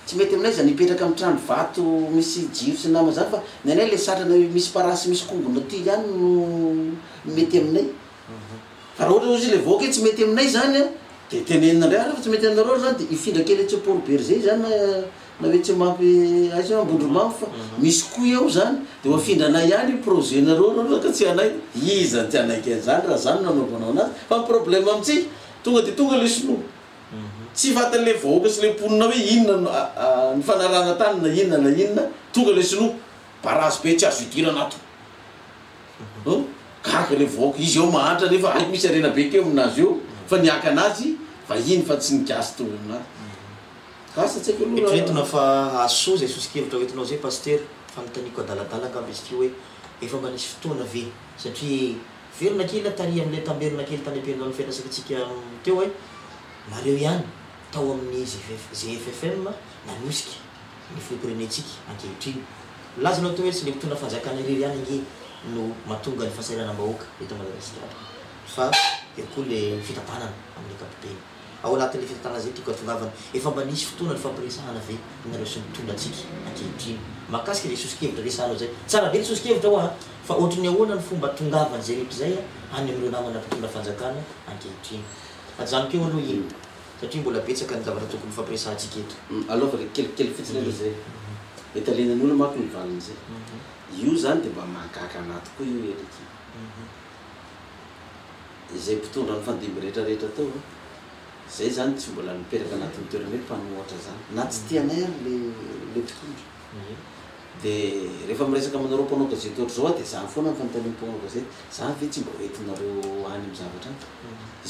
tsy mety aminay zany hipetraka amin'ny trano vato misy jiro sy nama zany fa ny anay le satrana misy parasy misy kongona ty ihany no mety aminay fa raha ohatra izy le vahoaka hoe tsy mety aminay zany de tenenina ndray fa tsy mety aminareo zany de ifindra kely tsy pôly berger zany na hoe tsy mampy aiza ambondromamo fa misy koa eo zany de mafindra anay ihany projet nareo ka tsy anay iza ny tsy anaiky an'izany raha zany nanaovanao anazy fa ny problème amintsika tonga de tonga le sinoa tsy vatan'le vahoaka sy le mponina hoe inona ny fanarana tany na inona tonga le sinoa parasy be tsy azo idirana ato kaka le vahoaka izy eo mahantra nefa aiky misy arena be keo aminazy eo fa niaka anazy vahiny fa tsy nigasy tonga aminazy kasa tsy eritreretona fa aso zay sosikevitra hoentinao zay pasteur fanotaniko adaladala angamba izy ty hoe efa mba nisy fotoana ve satria verina kely tary am'le tamberina kely tany ampianao ny fianasaka atsika teo hoe nareo ihany tao amin'ny GFFM nanosika ny filopirenetsika ankehitriny lazanao teo hoe tsy le fotoana fanjakana irery ihany nge no mahatonga ny fahasahiranam-bahoaka eto Madagasikara fa eo koa le fitapanana amin'ny kapiteny ao anatin'le fitatana zay tiako atongavana efa mba nisy fotoana ny fampiresahana ve nareo sy mitondra atsika ankehitriny makasika le sosikevitra resanao zay tsara be le sosikevitra ho fa ohatrany ahoana ny fomba tongavany zay rehetra zay any amin'ireo namana mpitondra fanjakana ankehitriny ajanokeo aloha ino satria mbola betsaka ny zavatra tokony fampiresahantsika eto aloha fa kelikely fitsiny aloha zay etalenan'olona mako ny valin'izay io zany de mba mahagaga anaty koa io eriky izay mpitondra ny fandimby rehetrarehetra tao zay zany tsy mbola niperaka anatin'ny toerana hoe mpanohatra zany na tsy tianay ary le mpitondra de rehefa miresaka aminareo mpanao gazety ohatra zao de zany foana ny fanontaniana mpanao gazety zany ve tsy mba hoentinareo any amin'ny zavatra any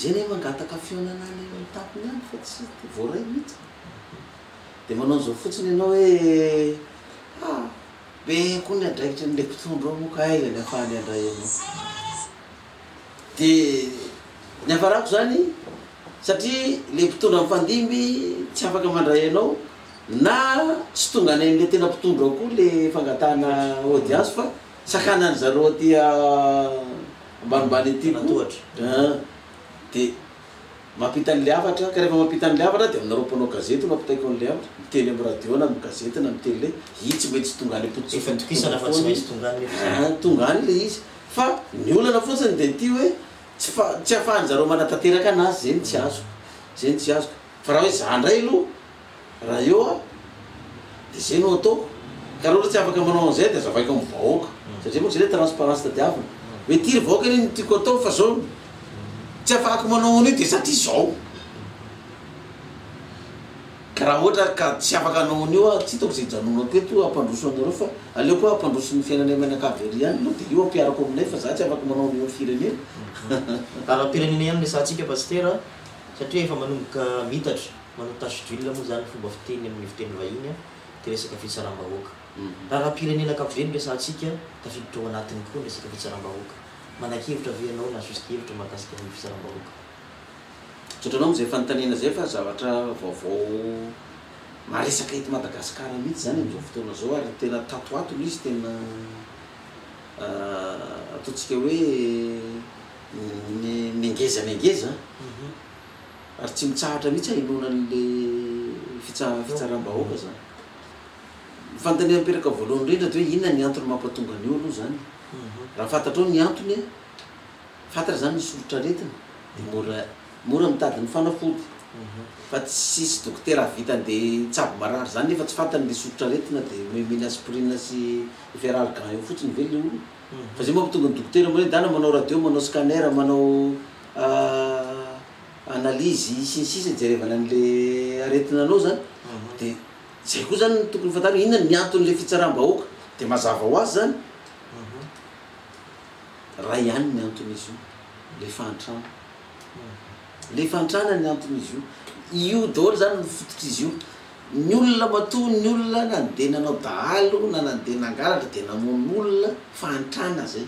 zay ne mangataka fionanany mitapiny any fa tsy voaray mihitsy de manao an'izao fotsiny ianao hoe be koa ny andraikitra n'le mpitondra ao moka aila ny afahany andray anao de ny afarako zany satria le mpitondra mifandimby tsy afaka mandray anao na tsy tonga any an'le tena mpitondra koa le fangatahana audience fa sakana ny zareo aty ambanimbany aty tohatra de mampita an'le afatra ka rehefa mampita an'le afatra de aminareo mpanao gazety mampitaiko an'le afatra miteny amin'ny radio na amin'ny gazety na miteny le tsy mety tsy tonga any potso efa tokisana fa tsy maintsy tonga any tonga any le izy fa ny olana fotsiny de ty hoe tsy afahany zareo manatanteraka anazy zay ny tsy azo zay ny tsy azoko fa raha hoe za ndray aloha raha eo de zay no ataoko ka raha ohatra tsy afaka manao an'izay de azavaiko amin'ny vahoaka satria moa zay le transparence tadiavina hoe ty ry vahoaka iny tiako atao fa zao tsy afahako manao an'io de satria zao ka raha ohatra ka tsy afaka anao an'io tsy hitako zay janona teto ampandroso anareo fa aleoko ampandroso ny fiainanay manakavery ihany aloha de io ampiarako aminay fa za tsy afaka manao an'io firenena ara-pirenena ihany le sahatsika pasteur satria efa manomboka mitatra manao tasy d'huile moa zany fomba fiteny amin'ny fiteny vahiny ty resaka fitsaram-bahoaka raha raha-pirenena akapoveriny le sahatsika tafiditra ao anatiny koa ny resaka fitsaram-bahoaka manan-kevitra ve anao na sosikevitra mahakasika ny fitsaram-bahoaka totranao am'izay fanontaniana zay fa zavatra vaovao maresaka eto Madagasikara mihitsy zany am'izao fotoana zao ary tena tatoatony izy tena ataontsika hoe ny angeza ary tsy mitsahatra mihitsy hainona n'le fitsaram-bahoaka zany fantany amperaka voalohany indrindra de hoe inona ny antony mampatonga ny olo zany raha fantatrao ny antony fantatra zany nisolotra retina de mora mitady ny fanafody fa tsy sisy dokotera vitany de tsabo marary zany nefa tsy fantany le solotra retina de mihina aspirine sy feralgan io fotsiny ve le olo fa zay mampatonga ny dokotera moa dana manao radio manao scanner manao analyzy sinsisa jerevana an'le aretina anao zany de zay koa zany tokony fantary inona ny anton'le fitsaram-bahoaka de mazava ho azy zany raha ihany ny anton'izy io le fantrana le fantrana ny anton'izy io daholo zany mifototra izy io ny olona mato ny olona nandeha nanao dahalo na nandeha nangalatra de namono olona fantrana zay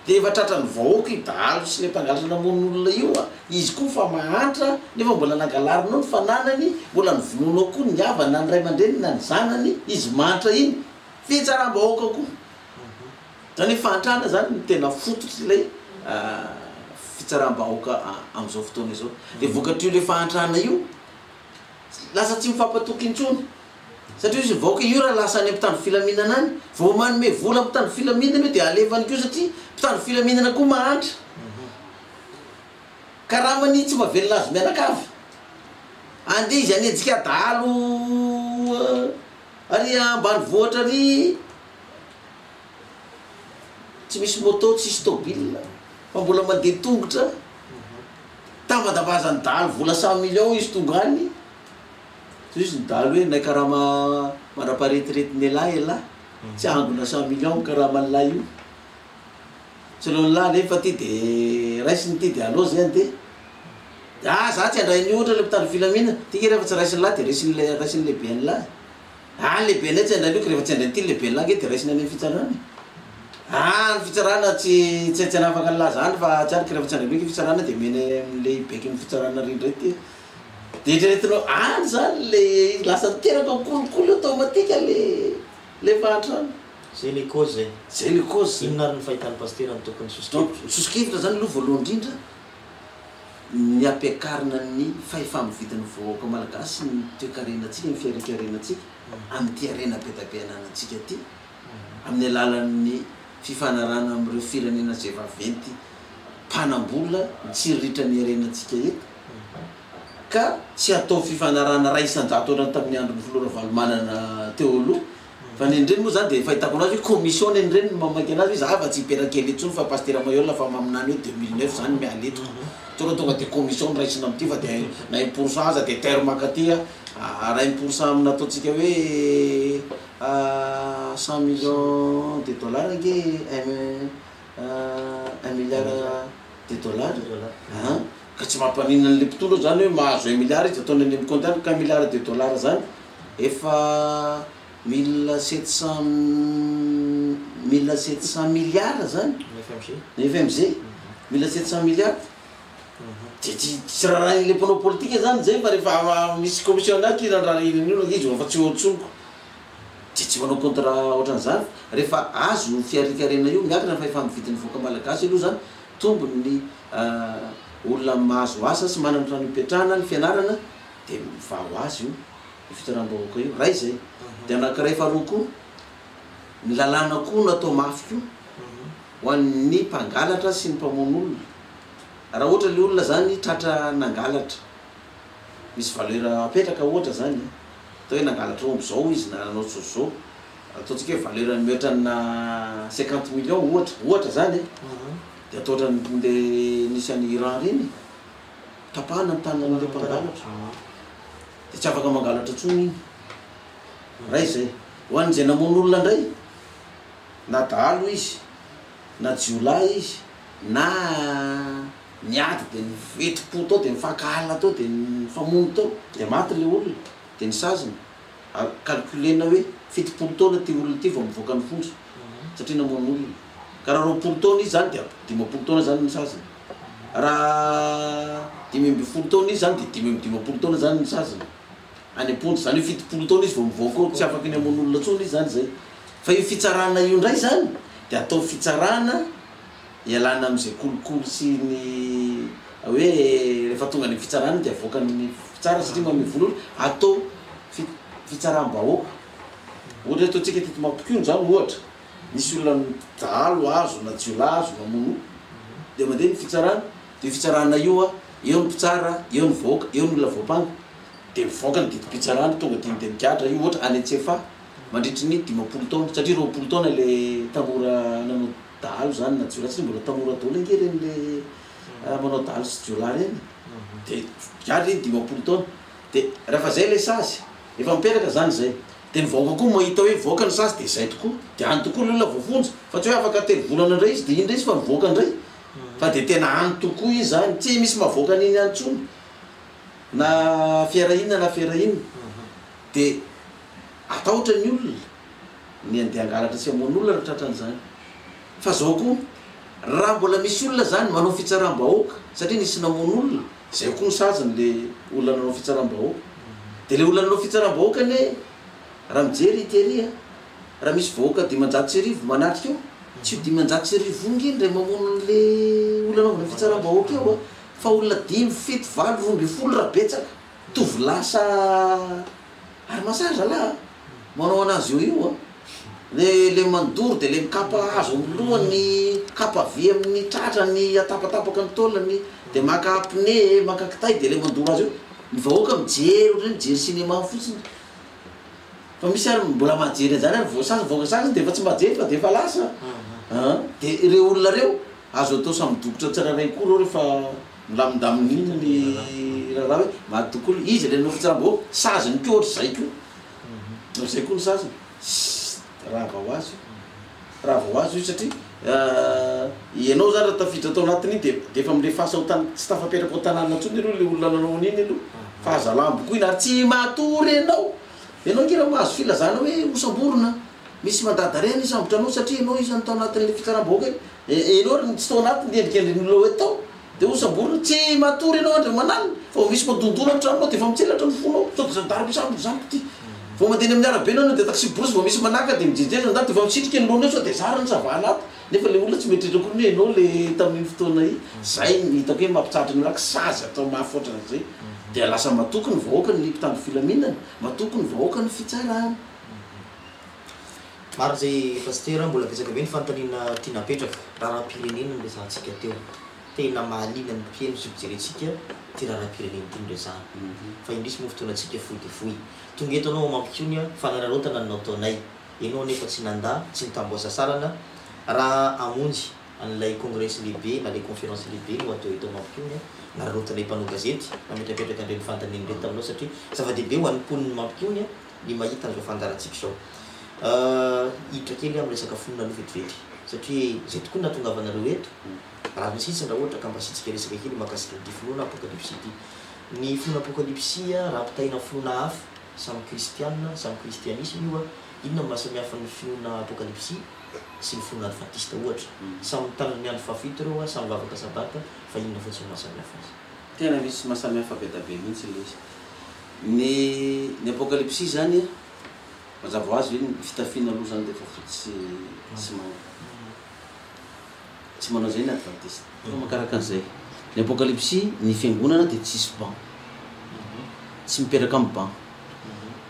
de efa tratra ny vahoaka i dahalo sy le mpangalatra namono olona io izy koa fa mahantra nefa mbola nangalarinao ny fananany mbola ny vononao koa ny avany na ny ray aman-dreny na ny zanany izy mantra iny fitsaram-bahoaka koa zany fantrana zany ny tena fototry le fitsaram-bahoaka am'izao fotoana izao de vokatrio le fantrana io lasa tsy mifampatoky intsony satria izy vahoaka io raha lasa any ampitandro filaminana any vao manome vola ampitandro filaminana de alevany keo satria mpitandro filaminana koa mahantra karaha manitsy mavelona azy mianakavy ande izy anetsika dahalo ary ambany vohatra ary tsy misy moto tsy misy tobile fa mbola mandeha tongotra tambadabazany dahalo vola 100 millions izy tonga any izy ny dahalo hoe nay karaha maraparetirety lahy ela tsy angona 100 millions karaha manlahy io selon lahy nefa ty de raisiny ty de alô zay de za tsy andray ny ohatra le mpitandro filamina ty rehefa tsy raisiny lahy de raisiny lehibe ny lahy lehibe nay tsy andray nioka rehefa tsy andray ty lehibe ny lahy de raisiny any fitsarana ny fitsarana tsy anafaka ny lahy zany fa tsy ariky rehefa tsy andray nioka fitsarana de mena am'le beky ny fitsarana rindray ty de itreretinao any zany le lasa teraka kolokolo automatika le fahatrano zay le cause zay le cause inona ary ny fahitan'ny pasteur ny tokony soskevitra zany aloha voalohany indrindra ny ampiakarina ny fahefamividin'ny vahoaka malagasy ny toekarenatsika ny fiarekarenatsika am'ty arena be-dabeananatsika ty amin'ny alalan'ny fifanarana am'ireo firenena zay vaventy mpanambola mitsiriritra ny arenatsika eto ka tsy atao fifanarana ray isan-jato ohatrany tamin'ny andro ny filora valomanana teo aloha fa ny ndreny moa zany de fahitako anazy hoe commission ny ndreny mamaky anazy hoe za fa tsy hiperakely etsony fa pasteur maiola fa maminany hoe 2009 zany mialetroko tonga de commission raisina am'ty fa de na 1% aza de terme akaty ra 1% amina ataotsika hoe 100 millions de dollars ake 1 milliard de dollars ka tsy mampanina an'le mpitolo zany hoe mahazo 1 milliard izy ataony any am'compte any ka 1 milliard de dollars zany efa 1700 milliards zany FMG 1700 milliards tsy raha le mpanao politika zany zay fa rehefa misy commission aky raha inona izy fa tsy ohatsoniko tsy manao contrat ohatran'izany rehefa azo fiarikarenana io miakina fahefamividin'ny voaka malagasy aloha zany tombony olona mahazo asa sy manana trano ipetrahana ny fianarana de mivaho azy io ny fitsaram-bahoaka io ray zay de anankiray faharoa koa ny lalàna koa natao mafy io ho an'ny mpangalatra sy ny mpamono olona raha ohatra le olona zany tratra nangalatra misy valeur apetraka ohatra zany atao hoe nangalatra omby zao izy na nanao tsozao ataotsika hoe valeur mihoatrana 50 millions ohatra zany de atao ohatran'le nisy any Iran reny tapahana ny tanan'le mpangalatra de tsy afaka mangalatra tsony iny ray zay ho an'izay namono olona ndray na dahalo izy na jiolahy izy na niady de nivetim-po tao de mifakala tao de nifamono tao de maty le olona de nisazina calculena hoe 70 taona ty olona ty vao mivoaka ny fondro satria namono olona ka raha 20 taona izy zany de 50 taona zany nisazina raha 5 taona izy zany de 5 taona zany nisazina any ampondro zany hoe 70 taona izy vao mivoaka ao tsy afaka ny amono olona tsony izy zany zay fa io fitsarana io ndray zany de atao fitsarana ialana am'izay kolokolo sy ny hoe rehefa tonga ny fitsarana de avoaka ny fitsara satria mame volohany atao fitsaram-bahoaka ohatra ataontsika teto Mampikony zany ohatra nisy olona dalo azo na jiola azo mamono de mandeha ny fitsarana de fitsarana io eo ny mpitsara eo ny voaka eo ny olona voapanga de mivoaka ny didi-pitsarana tonga de mikatra io ohatra any Antsefa mandritry ny 10 taona satria 20 taona le tamora nanao dalo zany na jiola satria mbola tamora daholo ange reny le manao dalo sy jiola reny de mikatra iny 10 taona de rehefa zay le sasy efa miperaka zany zay de ny vahoaka koa mahita hoe voaka ny sasy de zay tokoa de any tokoa le olona voafonjy fa tsy hoe afaka telo volana indray izy de indray izy fa mivoaka indray fa de tena any tokoa izy zany tsy misy mavoaka an'iny any ntsony na fiarahinana na fiarahinana de atahotra ny olona ny andeha angalatra sy amoan'olona raha tratran'izany fa zao koa raha mbola misy olona zany manao fitsaram-bahoaka satria nisy namoan'olona zay koa ny sazany le olona nanao fitsaram-bahoaka de le olona nanao fitsaram-bahoaka ny raha mijery iteria raha misy vahoaka 500 manatrika eo tsy 500 ngeny ray mamono le olona naovana fitsaram-bahoaka eo fa olona 5, 7, 8, 12 raha betsaka tovy lasa ary masaza laha manao anazy io le mandory de le mikapa azo lohany kapa vy amin'ny tratrany atapatapaka ny tolany de maka pne maka kitay de le mandory azy io ny vahoaka mijery ohatra mijery cinéma fotsiny fa misy ary mbola majery zany ary voaka sasy de efa tsy majery fa de efa lasa de ireo olona reo azo atao samy dokotra tsiraray koa reo rehefa milamindamina ny raha hoe maty tokoa izy le nanao fitsaram-bahoaka saziny koa ohatra zay koa zay koa ny saziny raha vao azy io satria ianao zany raha tafiditra atao anatiny de efa mile fasa ho tany tsy tafaperaka ao tanàna ntsony aloha le olona nanao an'iny aloha fa azalambo koa iny ary tsy matory ianao ngira mahazo filazana hoe osamborona misy mandadarena izy ambotra anao satria ianao izy tao anatin'le fitsaram-bahoaka ianao ry tsy tao anatiny de endrikendrin'olona hoe tao de osamborona tsy matory ianao andry manalina fa misy madondona amin'ny tranonao de efa mitselatra ny fonao sao de zandariko isambo ty vao mandeny amin'ny arabe anao de taxi brosy vao misy manaka de mijejery zandary de efa misitriky ny lohana eo sao de zara ny savana ato nefa le olona tsy metritra koa ny ianao le tamin'iny fotoana i zay ny hitako hoe mampitsaratra ny laky sazy atao mafy ohatran'izay de lasa matoky ny vahoaka ny mpitandro filaminana matoky ny vahoaka ny fitsarana maro zay pasteur mbola betsaka be ny fanontaniana tia napetraka raharam-pirenena no resahantsika teo tena mahalina ny mpieno sy mijerentsika ty raharam-pirenena ty no resahana fa indrisy moa fotoanantsika foy de foy tonga eto anao Mampikony fanararotana nanao taonay ianao nefa tsy nanda tsy nitamboasa sarana raha amonjy an'ilay congrès lehibe na le conférence lehibe no atao eto Mampikony nararotanay mpanao gazety nametrapetraka andreny fantaniny reny taminao satria zava-dehibe ho an'ny mponiny Mampikony ny mahita an'izao fandarantsika zao hiditra kely amin'ny resaka fonona aloha vetivety satria zay tokoa nahatongavanareo eto raha misitsy raha ohatra ka mbasitsika resaka kely makasika ty finoana apokalypsy ty ny finoana apokalypsia raha mpitahina finoana hafa samy kristianina samy kristianisme io inona mahasamihafa ny finoana apokalypsy sy ny finoana adventiste ohatra samy tanany ny andro fafito reo samy vavaka sabata fa inona fotsiny mahasamihafa azy tena misy mahasamihafa be da be mihitsy le izy ny apokalypsy zany mazava ho azy hoe fitafiana aloha zany de efa fotsy tsy manao zay ny adventiste makaraka an'izay ny apokalypsy ny fiangonana de tsisy ban tsy miperaka amin'ny ban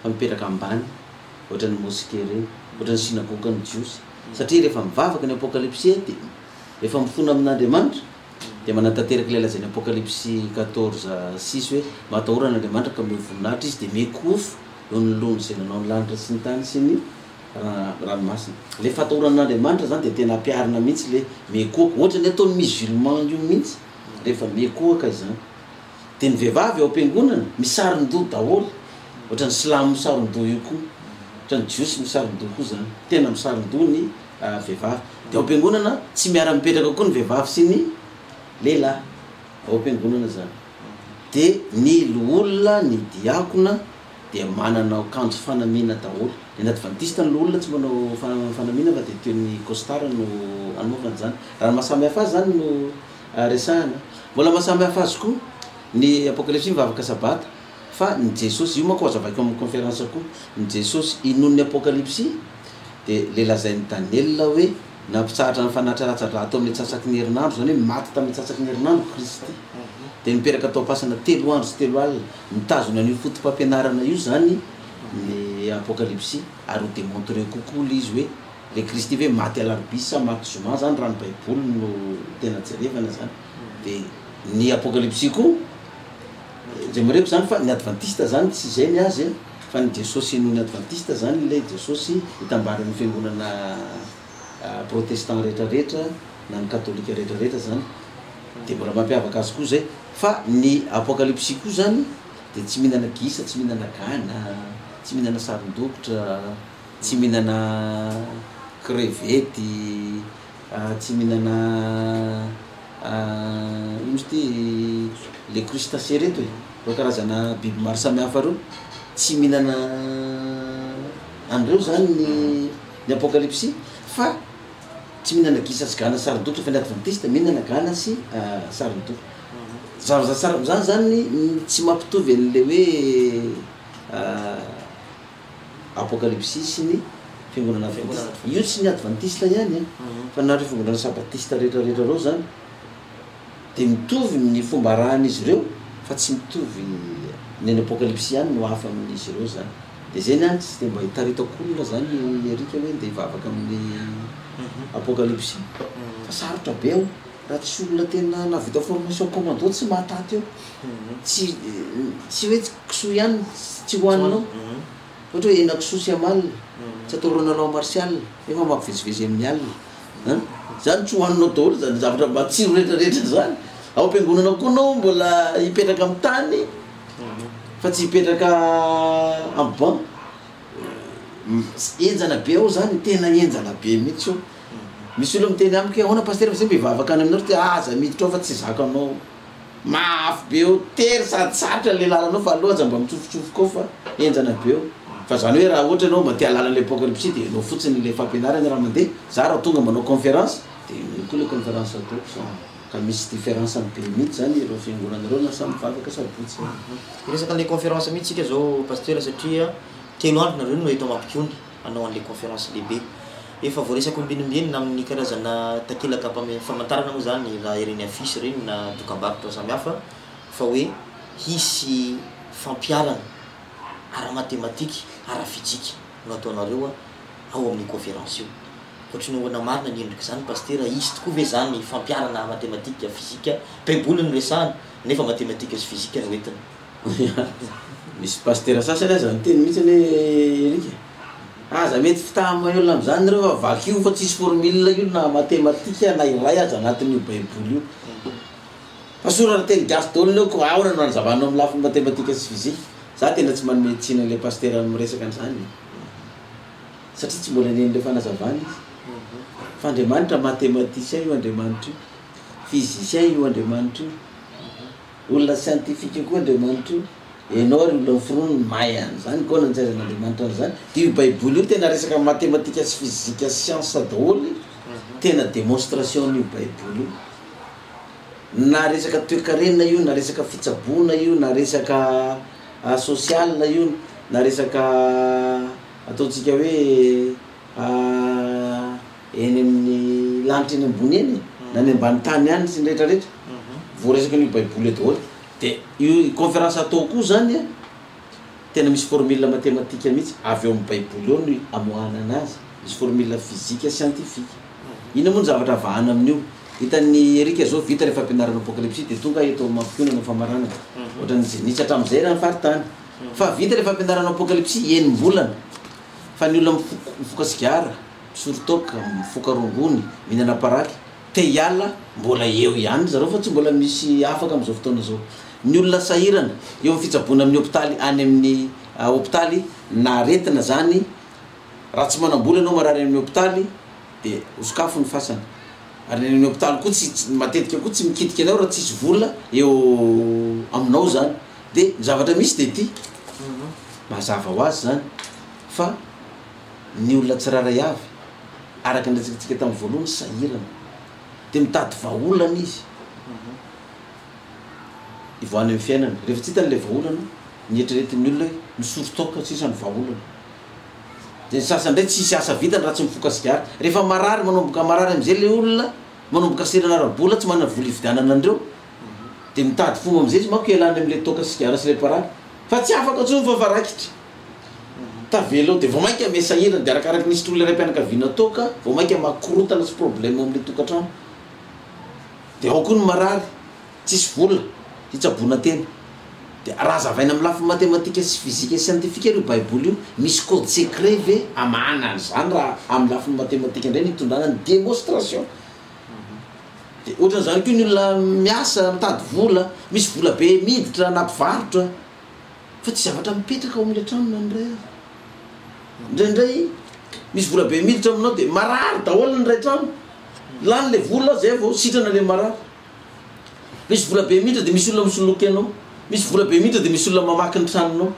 fa miperaka ambany ohatran'ny mosquée reny ohatran'ny synagogue ny jiosy satria rehefa mivavaka ny apokalypsy de efa mifona amin'Andriamanitra de manatanteraky le lazany apokalypsy 14:6 hoe matahorana Andriamanitra ka meo voninahitra izy de mekofo eo ny lony zay nanao ny lanitra sy ny tany sy ny ranomasina le fatahoran'Andriamanitra zany de tena ampiarina mihitsy le mekoaka ohatra ny ataon'ny musulman io mihitsy rehefa mekoaka izany de ny vehivavy ao am-piangonana misaron-doha daholo ohatran'ny silamo misaron-doha io koa ohatran'ny jiosy misaron-doha koa zany tena misaron-doha ny vehivavy de ao am-piangonana tsy miara-mipetraka koa ny vehivavy sy ny lehilahy ao am-piangonana zany de ny loolona ny diakona de manana akanjo fanamiana daholo ny adventiste ny loolona tsy manao fanamiana fa de teo ny costard no anaovana zany raha mahasamihafa azy zany no resahana mbola mahasamihafa azy koa ny apokalypsy mivavaka sabata fa ny Jesosy io manko azavaiko amin'ny conférence koa ny Jesosy inon'ny apokalypsy de le lazain'ny Daniel hoe nampitsahatra ny fanatratratraha atao amin'ny tsasaky ny herinandro zany hoe maty tamin'ny tsasaky ny herinandro Kristy de miperaka atao pasana 3 andro sy 3 alina mitazona an'io fotom-pampianarana io zany ny apocalypse ary ho démontre kokoa le izy hoe le Kristy hoe maty alarobisy sa maty zoma zany raha ny baiboly no tena jerevana zany de ny apocalypse koa zay mareko zany fa ny adventiste zany tsy zay ny azy fa ny Jesosy noho ny adventiste zany le Jesosy hitambarany fiangonana protestant rehetrarehetra na ny katolika rehetrarehetra zany de mbola mampiavaka azy koa zay fa ny apocalypse koa zany de tsy mihinana gisa tsy mihinana gana tsy mihinana saron-dokotra tsy mihinana crevety tsy mihinana ino izy ty le crustacé reto reo karazana biby maro samihafa reo tsy mihinana an'ireo zany ny apocalypse fa tsy mihinana gisa sy gana saron-dokotra fa ny adventiste mihinana gana sy saron-dokotra zany zany tsy mampitovy an'le hoe apocalypse sy ny fiangonana adventiste io tsy ny adventiste ihany fa nareo fiangonana sabatiste rehetrarehetra reo zany de mitovy ny fomba rahan'izy ireo fa tsy mitovy ny apocalypse ihany no hafa amin'izy ireo zany de zay ny any tsy de mba hitaritakolona zany erika hoe de hivavaka amin'ny apocalypse fa sarotra be ao raha tsy olona tena navita formation commando tsy mahataty eo tsy hoe kisoa ihany tsy hohaninao ohatra hoe ena-kisoa sy amalina tsy atorona lao martial efa mampivezivezy amin'ny alina zany tsy hohaninao daholo zany zavatra matsiro rehetrarehetra zany ao am-piangonana koa anao mbola hipetraka amin'ny tany fa tsy hipetraka amin'ny ban enjana be ao zany tena enjana be mihitsy eo misy olo miteny amiko ahoana paster fa zay mivavaka any aminao ty aza miditra ao fa tsy zakanao mafy be eo tery sady sarotra le lalanao fa aloha aza mba mitsofotsofoko ao fa enjana be eo fa zany hoe raha ohatra anao maty alalan'le apocalypse de anao fotsiny le fampianarana raha mandeha za raha tonga manao conférence de io koa le conférence ataoko ka misy différence amin'ny be mihitsy zany ireo fiangonanareo na samy mivavaka sabotsy resaka an'le conférence mihitsy tsika zao paster satria telo andro nareo no eto mampikony anao an'le conférence lehibe efa voaresaka ombinimbinina amin'ny karazana takelaka famantarana moa zany raha ireny afisy reny na dokam-barotra samihafa fa hoe hisy fampiarana ara-matematika ara-fizika no ataonareo ao amin'ny conférence io ohatrany hoana marina ny endrika zany paster izy tokoa ve zany fampiarana matematika fizika baiboly no resahana nefa matematika sy fizika no entina misy paster sasany aza nyteny mihitsy le erika aza mety fitahamaiolona am'zany reo avaky io fa tsisy formule io na matematika na iray aza anatin'io baiboly io fa sorana teny gasy daolony eo ko aona no anzavanao amin'ny lafiny matematika sy fizika za tena tsy manome tsina le paster miresaka an'izany satria tsy mbola nen'le fanazavany izy fa andriamanitra matematicien io andriamanitra io physicien io andriamanitra io olona scientifique koa andriamanitra io enao ry olona miforonony may any zany koa nanjaizan'andriamanitra an'izany de io baiboly io tena resaka matematika sy fizika science daholy tena démonstration io baiboly io na resaka toekarenina io na resaka fitsabona io na resaka social io na resaka ataontsika hoe eny amin'ny lanitra eny ambony eny na ny ambany tany any sy rehetrarehetra voaresaka n'io baiboly daholy de io conférence atao koa zany tena misy formule matematika mihitsy avy eo amin'ny baiboly eo no amoahana anazy misy formule physique scientifique ino moa ny zavatra vahana amin'io hitan'ny erika zao vita rehefa ampianarana apocalypse de tonga eto mampionana famaranana ohatrany zenitsy hatramin'izay raha nyfaritany fa vita rehefa ampianarana apocalypse enim-bolana fa ny olona mifoka sigara misoritoka mifoka rongony mihinana paraky te hiala mbola eo ihany zareo fa tsy mbola misy afaka am'izao fotoana zao ny olona sahirana eo amin'ny fitsabona amin'ny hôpitaly any amin'ny hôpitaly na aretina zany raha tsy manam-bola anao marary amin'ny hôpitaly de osokafo ny fasana ary ny hôpitaly koa tsy matetika koa tsy mikitika anao raha tsisy vola eo aminao zany de ny zavatra misy de ty mazava ho azy zany fa ny olona tsiraray avy araka ndratsikatsika tamin'ny voalohany sahirana de mitady vaolana izy ivoany amin'ny fiainana rehefa tsy hitan'le vaolana nietreretin'ny olona hoe misoritoka tsisany vaolana de sasandray tsisy asa vitany raha tsy mifoka sigara rehefa marary manomboka marary am'izay le olona manomboka serana arabola tsy manana vola ividianana andreo de mitady fomba am'izay izy manko ialany am'le toka sigara sy le parary fa tsy afaka tsony fa varakitra tavelo de vao mainka mesahirana de arakaraky nisy trolo iray mpianakaviana tao ka vao mainka makorotana sy problème am'le tokantrano de ao koa ny marary tsisy vola hitsabona tena de raha zavaina amin'ny lafiny matematika sy fizika scientifique io baiboly io misy code secret ve amana zany raha amin'ny lafiny matematika indray nitondrana ny démonstration de ohatran'izany koa ny olona miasa mitady vola misy vola be miditra nampivarotra fa tsy zavatra mipetraka ao amin'le tranona ndray indraindray misy vola be miditra aminao de marary daholo ny ray trano lany le vola zay vao sitrana le marary misy vola be miditra de misy olona misoloky anao misy vola be miditra de misy olona mamaky ny tranonao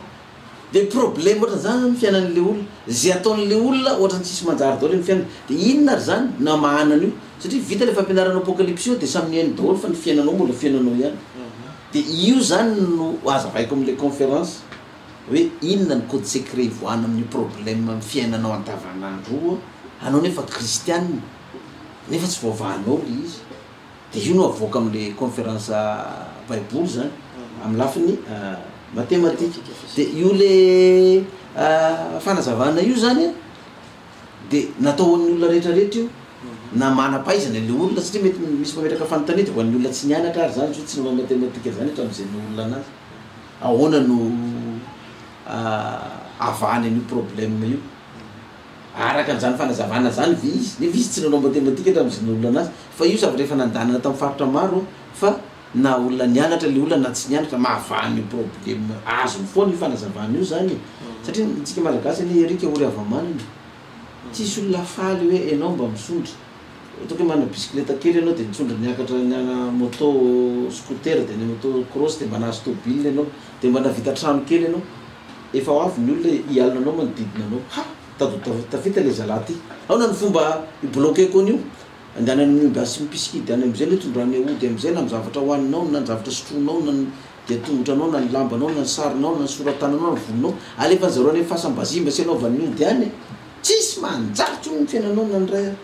de problème ohatra zany ny fiainan'le olona zay ataon'le olona ohatra ny tsisy manjary daholo ny fiainana de inona ary zany na mahanana io satria vita le fampianarana apocalypse io de samy niainy daholo fa ny fiainanao mbola fiainanao ihany de io zany no azavaiko am'le conférence hoe inona ny code secret voana amin'ny problème amin'ny fiainanao andavanandro anao nefa kristianina nefa tsy voavahanao le izy de io no avoaka am'le conférence baiboly zany amin'ny lafiny mathématique de io le fanazavana io zany de natao hoan'ny olona rehetrarehetra io na manam-pahaizana le olona satria mety misy mametraka fanontania de ho an'ny olona tsy nianatra ary zany tsy noma mathématika zany hatramin'izay ny olona anazy ahoana no avany an'io problème io araka an'izany fanazavana zany ve izy nefa izy tsy nanao mathématika hatramin'izay ny olona anazy fa io zavatra efa nandanana tamin'ny faritra maro fa na olona nianatra le olona na tsy nianatra mahavany problème azony foana io fanazavana io zany satria tsika malagasy ane erika ory avamanana tsisy olona faly hoe enao mba misondra ohatra hoe mana bisikileta kely ianao de nitsondra niakatra niana moto scooter de ny moto cross de mba nahazo tobile ianao de mba navita trano kely ianao efa ho avy ny olona hialina anao manodidina anao ha tavita le zalahy ty ao na ny fomba ibloqueko an'io andehanany mimby asy mipiskidy any am'izay le tondrany ody am'izay na mizavatra hoaninao na ny zavatra sotronao na ny de tongotranao na ny lambanao na ny sarinao na ny soratananao na ny volonao alefa zareo any fahasambazimba sy anao van'ny ody any tsisy manjarotro ny fiainanao na ndray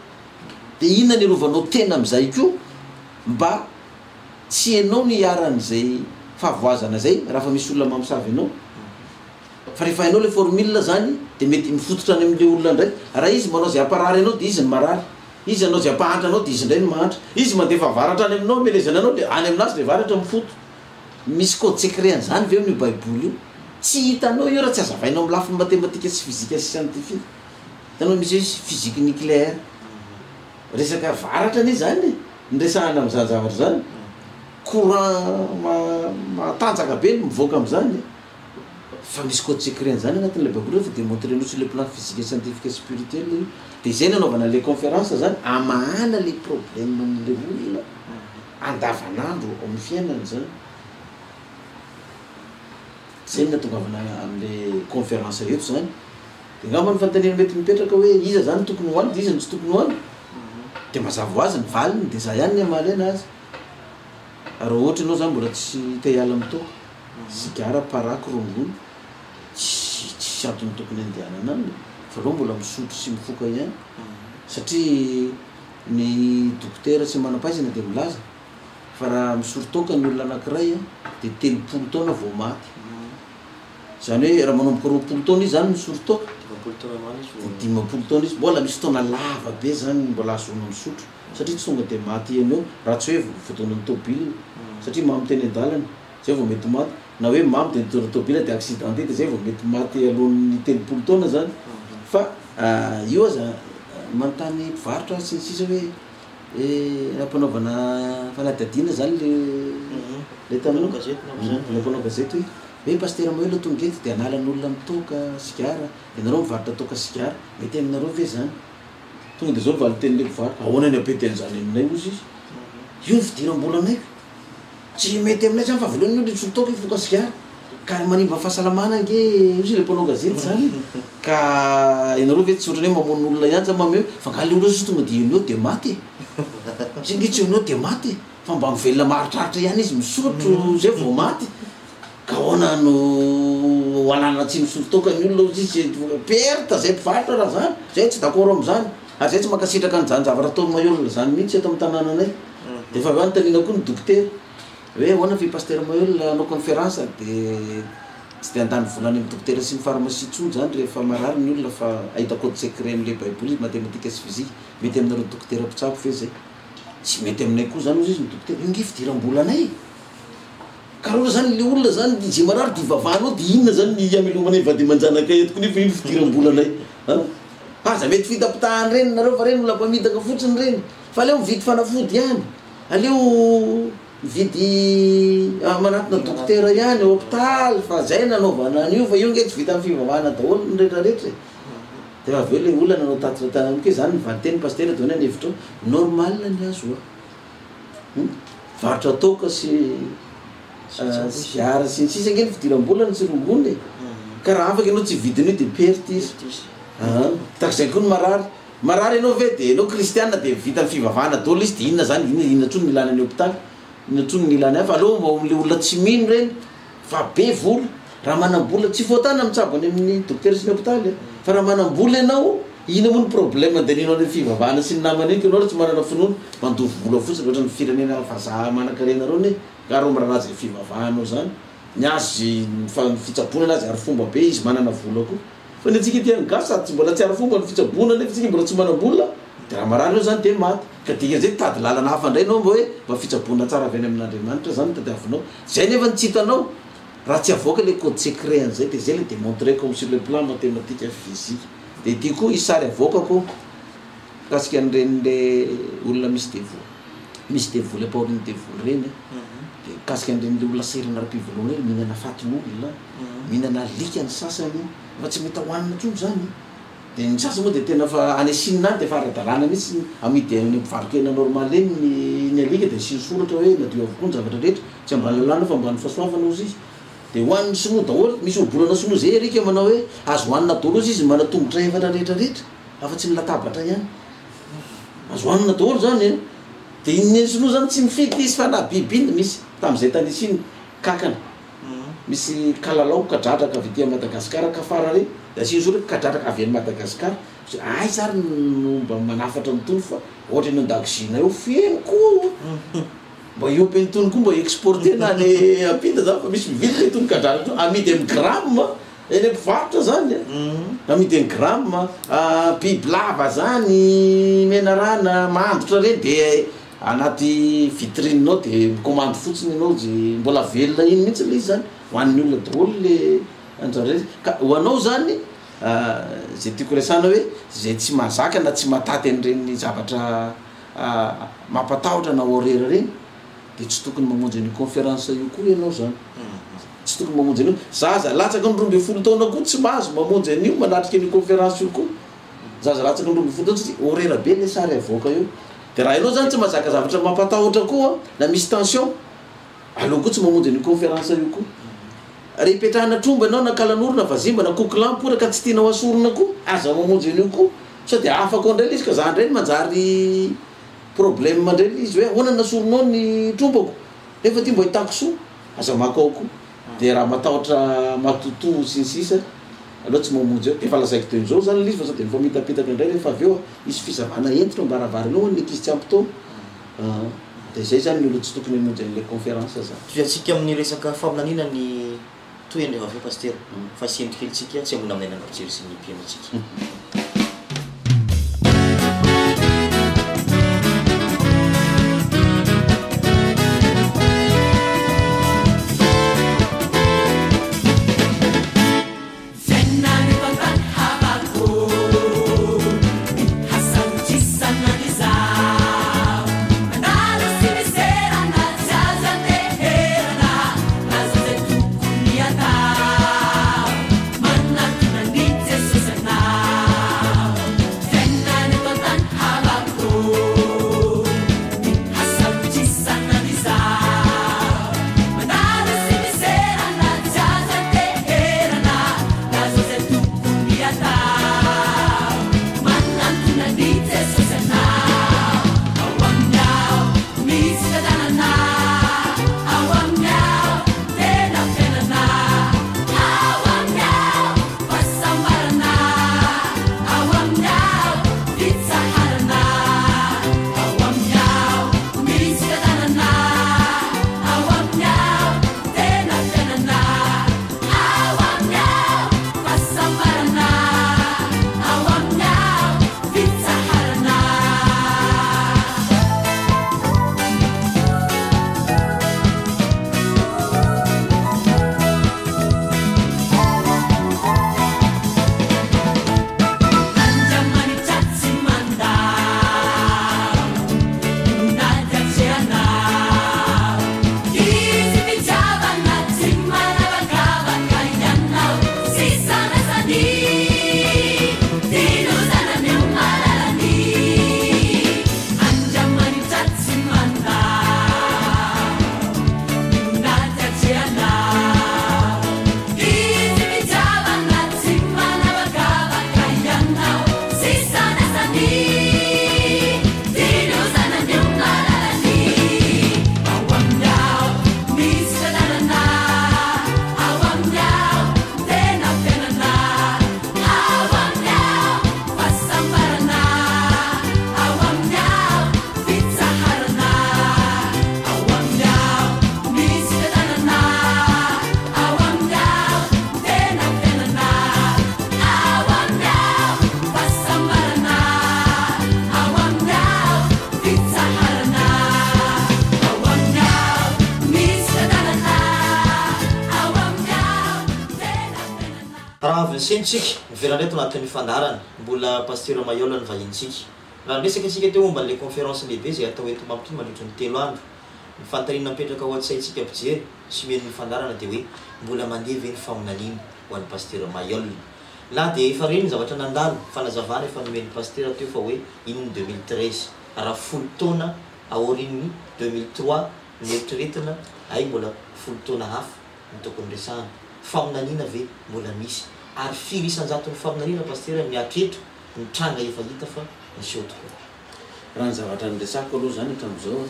de inona ny rovanao tena am'izay ko mba tsy anao ny iaran'izay fahavoazana zay raha fa misy olona mamosavy anao fa rehefa hainao le formule zany de mety mifototra any am'le olona ndray raha izy manao zay amparary anao de izy ny marary izy anao zay ampahantra anao de izy ndray ny mahantra izy mandefa varatra any aminao melezana anao de any aminazy le varatra mifoto misy code secret an'izany ve amin'io baiboly io tsy hitanao io raha tsy azavainao amin'ny lafiny mathématika sy fizika sy scientifique hitanao misy hoe physique nucléaire resaka varatra ane zany nresahana am'izany zavatra zany courant matanjaka be no mivoaka am'izany fa misy code secret an'izany anatin'le baiboly fa démontrer nous sur le plan physique scientifique et spirituel de zay nanaovana le conférence zany amahana le problème am'le olona andavanandro amin'ny fiainana zany zay no natongavana am'le conférence reheto zany de ngamba ny fanontaniana mety mipetraka hoe iza zany tokony hoany de iza no tsy tokony hoany de mazava ho azy ny valiny de za ihany ny amaly anazy raha ohatra ianao zany mbola tsy te hiala am'toko sigara parako rongony tsy antony tokony andehanana any fa aloha mbola misotro sy mifoka ihany satria ny dokotera tsy manam-pahaizana de milaza fa raha misorotoka ny olona anankiray de 3 taona vao maty zany hoe raha manomboka 20 taona izy zany misorotoka 10 taona izy mbola misy taona lava be zany mbola azona misotro satria tsy tonga de maty ianao raha tsy hoe votoanany tobile satria mamy teny an-dalana zay vao mety maty na hoe mamy de nitondra tobile de accidenté de zay vao mety maty alohan'ny 3 taona zany fa io aza manontany mpivarotra sy ny sisa hoe raha-mpanaovana fanadihadiana zany le taminao lampanao gazety hoe pasteur Moelo tonga eto de analan'olona mitoka sigara de nareo mivarotra toka sigara mety aminareo ve zany tonga de zao mivaly tenyle mpivarotra ahoana ny apeteny zany aminay ozy izy io ny fidiram-bola anayko tsy mety aminay zany fa voalohany olo sotoka ifoka sigara ka manimba fahasalamana nge izy le mpanao gazety zany ka ianareo ve tsy otrany hoe mamono olona ihany za mameo fa ngale olo izy tonga de eo de maty sy ngitsy eo de maty fa mba mivelona maharitraritra ihany izy misotro zay vao maty ka ahoana no alana tsy misorotoka ny olona izy perta zay mpivarotra raha zany zay tsy d'accord am'izany ary zay tsy mankasitraka nyzany zavatra ataony mahiolona zany mihitsy eto amin'ny tanànanay de fa avy any tanina koa ny dokotera hoe ahoana fi pasteur Moelo anao conférence de tsy de andany volany amin'ny dokotera sy ny pharmacie tsony zany rehefa marary ny olona fa ahita code secret am'le baiboly mathématique sy physique mety aminareo dokotera mpitsabo fe zay tsy mety aminay koa zany ozy izy ny dokotera inge fidiram-bolanay ka roa zany le olona zany je marary di vavanao di inona zany ny amelomanay va de manjanaka etiko nefa ino fidiram-bolanay aza mety fitapitahany reny nareo fa reny ola mpamitaka fotsiny reny fa aleo mividy fanafody ihany aleo mividy manatina dokotera ihany hôpitaly fa zay nanaovana an'io fa io nge tsy vita amin'ny fivavahana daholo ny rehetrarehetra de aveo le olona nanao tatratana amike zany nyvanteny pastera de hoe ny hevitra normal ny azo varitra toka sy ara sy sisa nge ny fidiram-bolana sy rongony ka raha afaka ianao tsy vidin'io de perte izy takzay koa ny marary ianao ve de anao kristiana de vita amin'ny fivavahana daholo izy de inona zany inona tsony ny ilany any hôpitaly inona tsony ny ilany fa aloha mba le olona tsy mino reny fa be vola raha manam-bola tsy voatana mitsabony amin'ny dokotera sy ny hôpitaly fa raha manam-bola ianao ina moa ny problème andeninao any fivavahana sy ny namana iny ka anao tsy manana finoana mandovy vola fotsiny ohatra ny firenena fazaha manakarenareo ne ka ro miraha azy fivavahanao zany ny azy fitsabona anazy ary fomba be izy manana vola koa fa ny atsika ty gas sady tsy mbola tsy ara fomba ny fitsabona nefa tsika mbola tsy manam-bola de raha marary eo zany de maty ka dikan'izay tady lalana hafa indray anao mba hoe mba fitsabona tsara avy any amin'andriamanitra zany tadiavinao zay nefa ny tsy hitanao raha tsy avoaka le code secret an'izay de zay le démontré comme sur le plan mathématique physique de ty koa isary avoakako kasika an'ireny le olona misy devoly apaoriny devoly reny de kasika an'ireny le olona serina ara-pivoloana reny mihinana fatin'olona mihinana likany sasany fa tsy mety hohanina tsony zany de ny sasany moa de tena fa any asinina any de fa ara-dalàna mihitsy amidy any mpivarokena normal eny ny alika de siny soratra hoe madio avokoa ny zavatra rehetra tsy ambany lalàna fa ambany fahasoavana ozy izy de hoaniny sinoa daholo misy obolana sinoa zay arika manao hoe azo hoanina daholo ozy izy manatongotra efatra rehetrarehetra afa tsy ny latabatra ihany azo hoanina daholo zany de inny sinoa zany tsy mifidy izy fa na biby iny misy tam'izay tany isiny kakana misy kalalao kadradraka avy aty Madagasikara ka fara reny de asiny soratra kadradraka avy any Madagasikara ay sary nomba manafatra mitony fa ohatra eny an-dakozina eo feno koa mba iopeny tony koa mba exporté na ny ampita zany fa misy mividy le tony kadradraka amidy amin'ny gramme eny ampivarotra zany amidy amin'ny gramme biby lava zany menarana mandotra reny de anaty vitrininao de commande fotsiny anao zay mbola velona iny mihitsy le izy zany hoan'ny olona daholo le anjareny ka hoanao zany zay tiako resana hoe zay tsy mahazaka na tsy mataty an'ireny zavatra mampatahotra na horera reny de tsy tokony mamonjy any conférence io koa ianao zany tsy tokony mamonjy an'io zaza latsaka ny 12 taona koa tsy mahazo mamonjy an'io manatrika any conférence io koa zaza latsaka ny 12 taona tsy horera be le sary avoaka io de raha ianao zany tsy mahazaka zavatra mampatahotra koa na misy tension aloha koa tsy mamonjy any conférence io koa repetrahana tromba ianao na kalanorona vazimba na kokolampoura ka tsy tianao asorona koa aza mamonjy an'io koa sady afaka ao indray le izy ka za ndray manjary problème mandray le izy hoe ahoana nasoronao ny trombako nefa ty mbo hitako soa aza makao koa de raha matahotra matoto sy ny sisa aloha tsy mamonjy eo efa lazaiko teo zao zany le izy fa sady mifamitapitaka indray rehefa avy eo misy fizavana entitra mbaravarinao ny ankizy tsy ampy taona de zay zany ny olo tsy tokony hamonjy an'le conférence zany toatsika amin'ny resaka faminanina ny toyany rehefa aveo pastera fa siendrikelitsika tsy amona amin'ny nanampijery sy ny mpianatsika Manna tunanite susana avy ny sentsika miveranreto anatin'ny fandarana mbola pasteur Mayola ny vahintsika raha resaka isika teo momba le conférence lehibe zay atao eto mampity mandritra ny 3 andro ny fantarina mipetraka ao an-tsaintsika ampijery sy men'ny fandarana dia hoe mbola mandeha ve ny famonaniana ho an'ny pasteur Mayola la dia efa reny zavatra nandalo fanazavana efa nomen'ny pasteur teo fa hoe iny 2013 raha 10 taona aorin'ny 2003 nieritreretina ay mbola 10 taona hafa ny tokony resahana famonaniana ve mbola misy ary firy isan-jaton'ny famonaniana pasteur miatretra ny tranga efa hita fa misy tokoa raha ny zavatra nyresako aloha zany hatramin'izao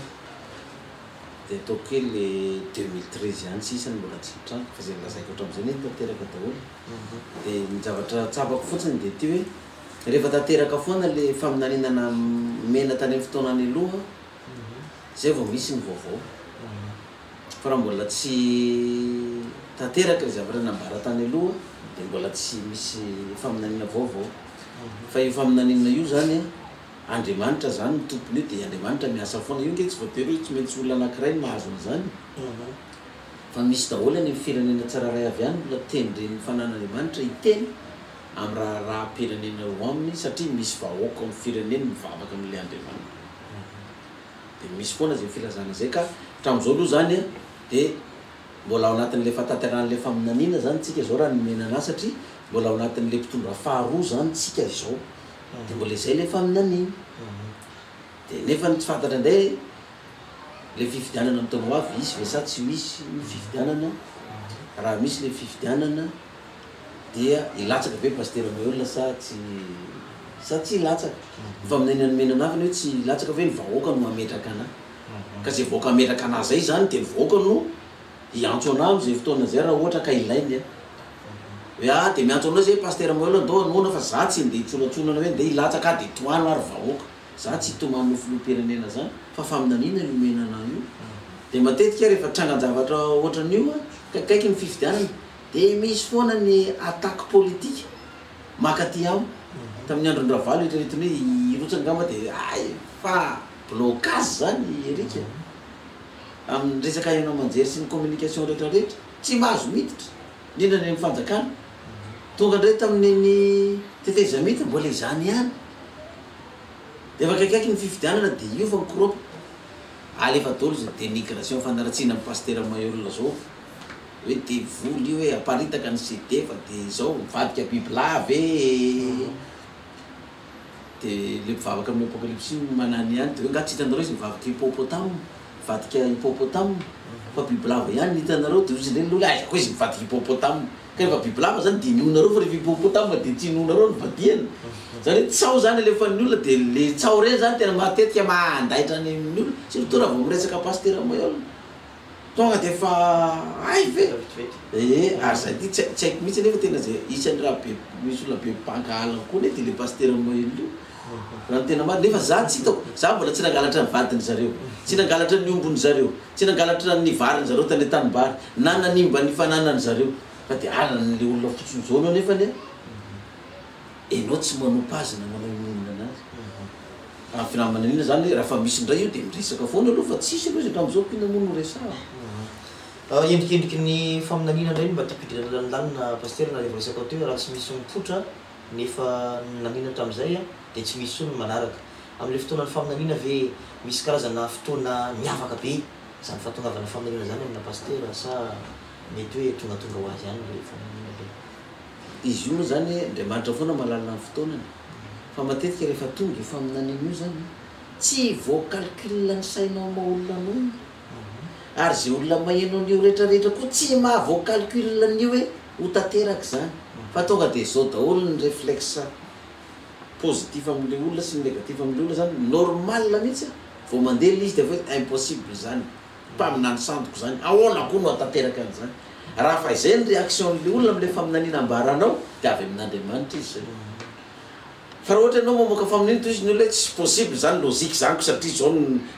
dia ataoko hoe le 2013 ihany tsy isany mbola tsy tranga fa zay lazaiko hatramin'izay ny tanteraka daholo dia ny zavatra tsapako fotsiny dia ty hoe rehefa tanteraka foana le famonaninana mena tany amin'ny fotoanany aloha zay vao misy ny vaovao fa raha mbola tsy tanteraka le zavatra nambara tany aloha dia mbola tsy misy famonanina vaovao fa io famonanina io zany Andriamanitra zany ny tompony io dia Andriamanitra miasa foana io nge tsy voatery hoe tsy maintsy olona anankiray no mahazo an'izany fa misy daholo any amin'ny firenena tsiraray avy any mbola tendre ny fanan'Andriamanitra hiteny amin'ny raha pirenena ho aminy satria misy vahoaka amin'ny firenena mivavaka amin'ilay Andriamanitra dia misy foana zay filazana zay ka hatramin'izao aloha zany dia mbola ao anatin'le fatanteran'le famonaniana zany tsika zao raha nomenana satria mbola ao anatin'le mpitondra faharoa zany tsika izao dia mbola izay le famonaniana dia nefa tsy fantatra indray le fifidianana amin'ny taona ho avy isy ve sa tsy misy ny fifidianana raha misy le fifidianana dia ilatsaka be pasteur Mayola sa tsy ilatsaka ny famonaniana menana avy ny hoe tsy ilatsaka ve ny vahoaka no ametraka ana ka zay vahoaka ametraka ana zay zany dia ny vahoaka no iantso ana amin'izay fotoana zay raha ohatra ka ilainy hoe dia miantso anao zay pasteur Mayola ndao anona fa za tsy ndeha hitsolatsonana hoe ndeha ilatsaka dia toano ary vahoaka za tsy hitomany filoham-pirenena zany fa famonaniana io menana io dia matetika rehefa trangan-javatra ohatran'io kaikaiky ny fifidianana dia misy foana ny ataka politika makaty amo tamin'ny andron'ny ravalo eritreretiny hoe irotsany ngamba dia fa blocage zany erika amin'ny resaka hainao manjery sy ny communication rehetrarehetra tsy mahazo miditra indrindra ny amin'ny fanjakana tonga indray tamin'ny tetezamita mbola izany ihany dia efa kaikaiky ny fifidianana dia io fa mikoropa alefa daholo zay dénigration fanaratsiana amin'ny pasteur Mayola zao hoe devoly io hoe aparitaka ny CD fa dia zao mivadika bibla ve dia le mivavaka amin'ny apocalypse manany ihany dia hoe nga tsy hitanareo izy mivavaka hippopotame mivadika hippopotame fa bibilava ihany hitanareo dia ozy indray lola aizako izy mivadika hippopotame ka rehefa bibilava zany dia nionareo fa rehefa hippopotame dia tsy nionareo ny vadiana zany hoe tsao zany alefa ny olona dia le tsao reny zany tena matetika mandaitra ny amin'ny olona surtout raha vao miresaka pasteur Mayola tonga dia efa ay ve ary zay ty tsy haiko mihitsy nefa tena zay isan'ny raha be misy olona be mpankala koa ne dia le pasteur Mayola io raha tena marina nefa za tsy hitako za mbola tsy nangalatra ny vadiny zareo tsy nangalatra ny ombony zareo tsy nangalatra ny variny zareo tany tanimbary na nanimba ny fananany zareo fa dia alan'le olona fotsiny zao anao nefa enao tsy manopazina manao inonina anazy amin'ny finamananiana zany raha fa misy indray io dia miresaka foana aloha fa tsisy aloha zay hatramin'izao mpinamono resaha endrikendriky ny famonaniana indray mba tiapidirana lanilany pasteur na rehefa resaka teo raha tsy misy mipotra nefa nanina hatramin'izay dia tsy misyony manaraka amin'le fotoana ny famonaniana ve misy karazana fotoana miavaka be zany fahatongavana famonaniana zany amina pasteur sa mety hoe tongatonga ho azy ihany le famonaniana be izy io moa zany Andriamanitra foana mahalala ny fotoanany fa matetika rehefa tonga io famonaniana io zany tsy voacalcule ny sainao maolona anao ary zay olona maheno an'io rehetrarehetra koa tsy mahavoacalcule an'io hoe ho tanteraka zany fa tonga dia zao daholo ny réflexe positif amin'le olona sy ny négatif amin'le olona zany normal mihitsy vao mandeha le izy dia hoe impossible zany mpaminany sandoko zany ahoana koa no atanteraka an'izany raha fa izay ny réaction'le olona amin'le famonaniana ambaranao dia avy amin'Andriamanitra izy zay fa raha ohatra ianao mamoaka famonaniana toy izy ny olona hoe tsy possible zany lozika zany ko satria zao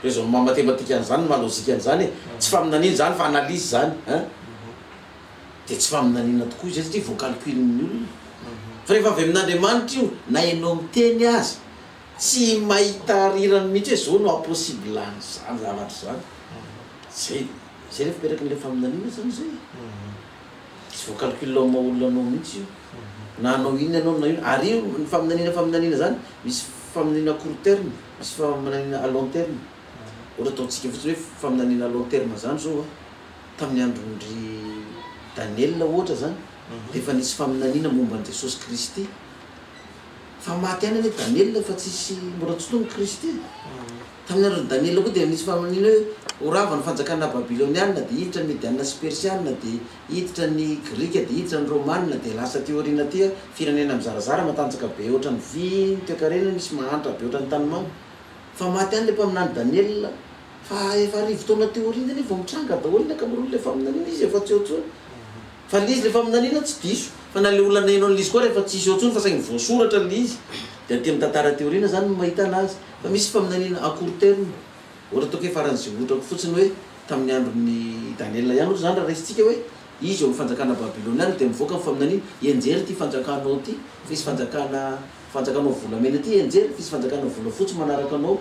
raisonnement mathématique an'izany mahalozika an'izany tsy famonaniana zany fa analyse zany dia tsy famonaniana tokoa izy satria voacalculen'ny olona fa rehefa avy amin'Andriamanitra io na ianao miteny azy tsy mahita rirany mihitsy hoe zao no impossible an'izany zavatra zany zay rehefa mipetraka n'le famonaniana zany zay tsy voacalculanao olonanao mihitsy io na anao iny anao na io ary io ny faminanina zany misy faminanina court terme misy faminanina à long terme ohatra ataontsika fotsiny hoe faminanina à long terme zany zao tamin'ny androndry Daniel ohatra zany de efa nisy faminanina momba ny Jesosy Kristy fa maty any hoe Daniel fa tsisy mbola tsy tonga Kristy tamin'ny androndry Daniel koa de nisy faminanina hoe orava ny fanjakana Babiloniana de hiditra ny Mediana sy Persiana de hiditra ny Grika de hiditra ny Romanina de lasa teoriana tia firenena mizarazara matanjaka be ohatra ny vy toekarena misy mahantra be ohatra ny tanimanga fa maty any le mpaminany Daniel fa efa arivo taona teoriana nefa mitranga daholo ny ankamaroany le faminanina izy efa tsy ohatsony fa lizy le faminanina tsy diso fa na le olona nainao lizy koa rehefa tsisy ohatsony fa saingy voasoratra lizy de aty amin'ny tantara teoriana zany no mahita anazy fa misy faminanina à court terme ohatra ataoko hoe faran'izay ohatrako fotsiny hoe tamin'ny andron'ny Daniel ihany ohatra zany raha raisitsika hoe izy eo amin'ny fanjakana Babiloniana de mivoaka ny faminanina enjery ty fanjakanao ty fisy fanjakanao volamena ty enjery fisy fanjakanao volafotsy manaraka anao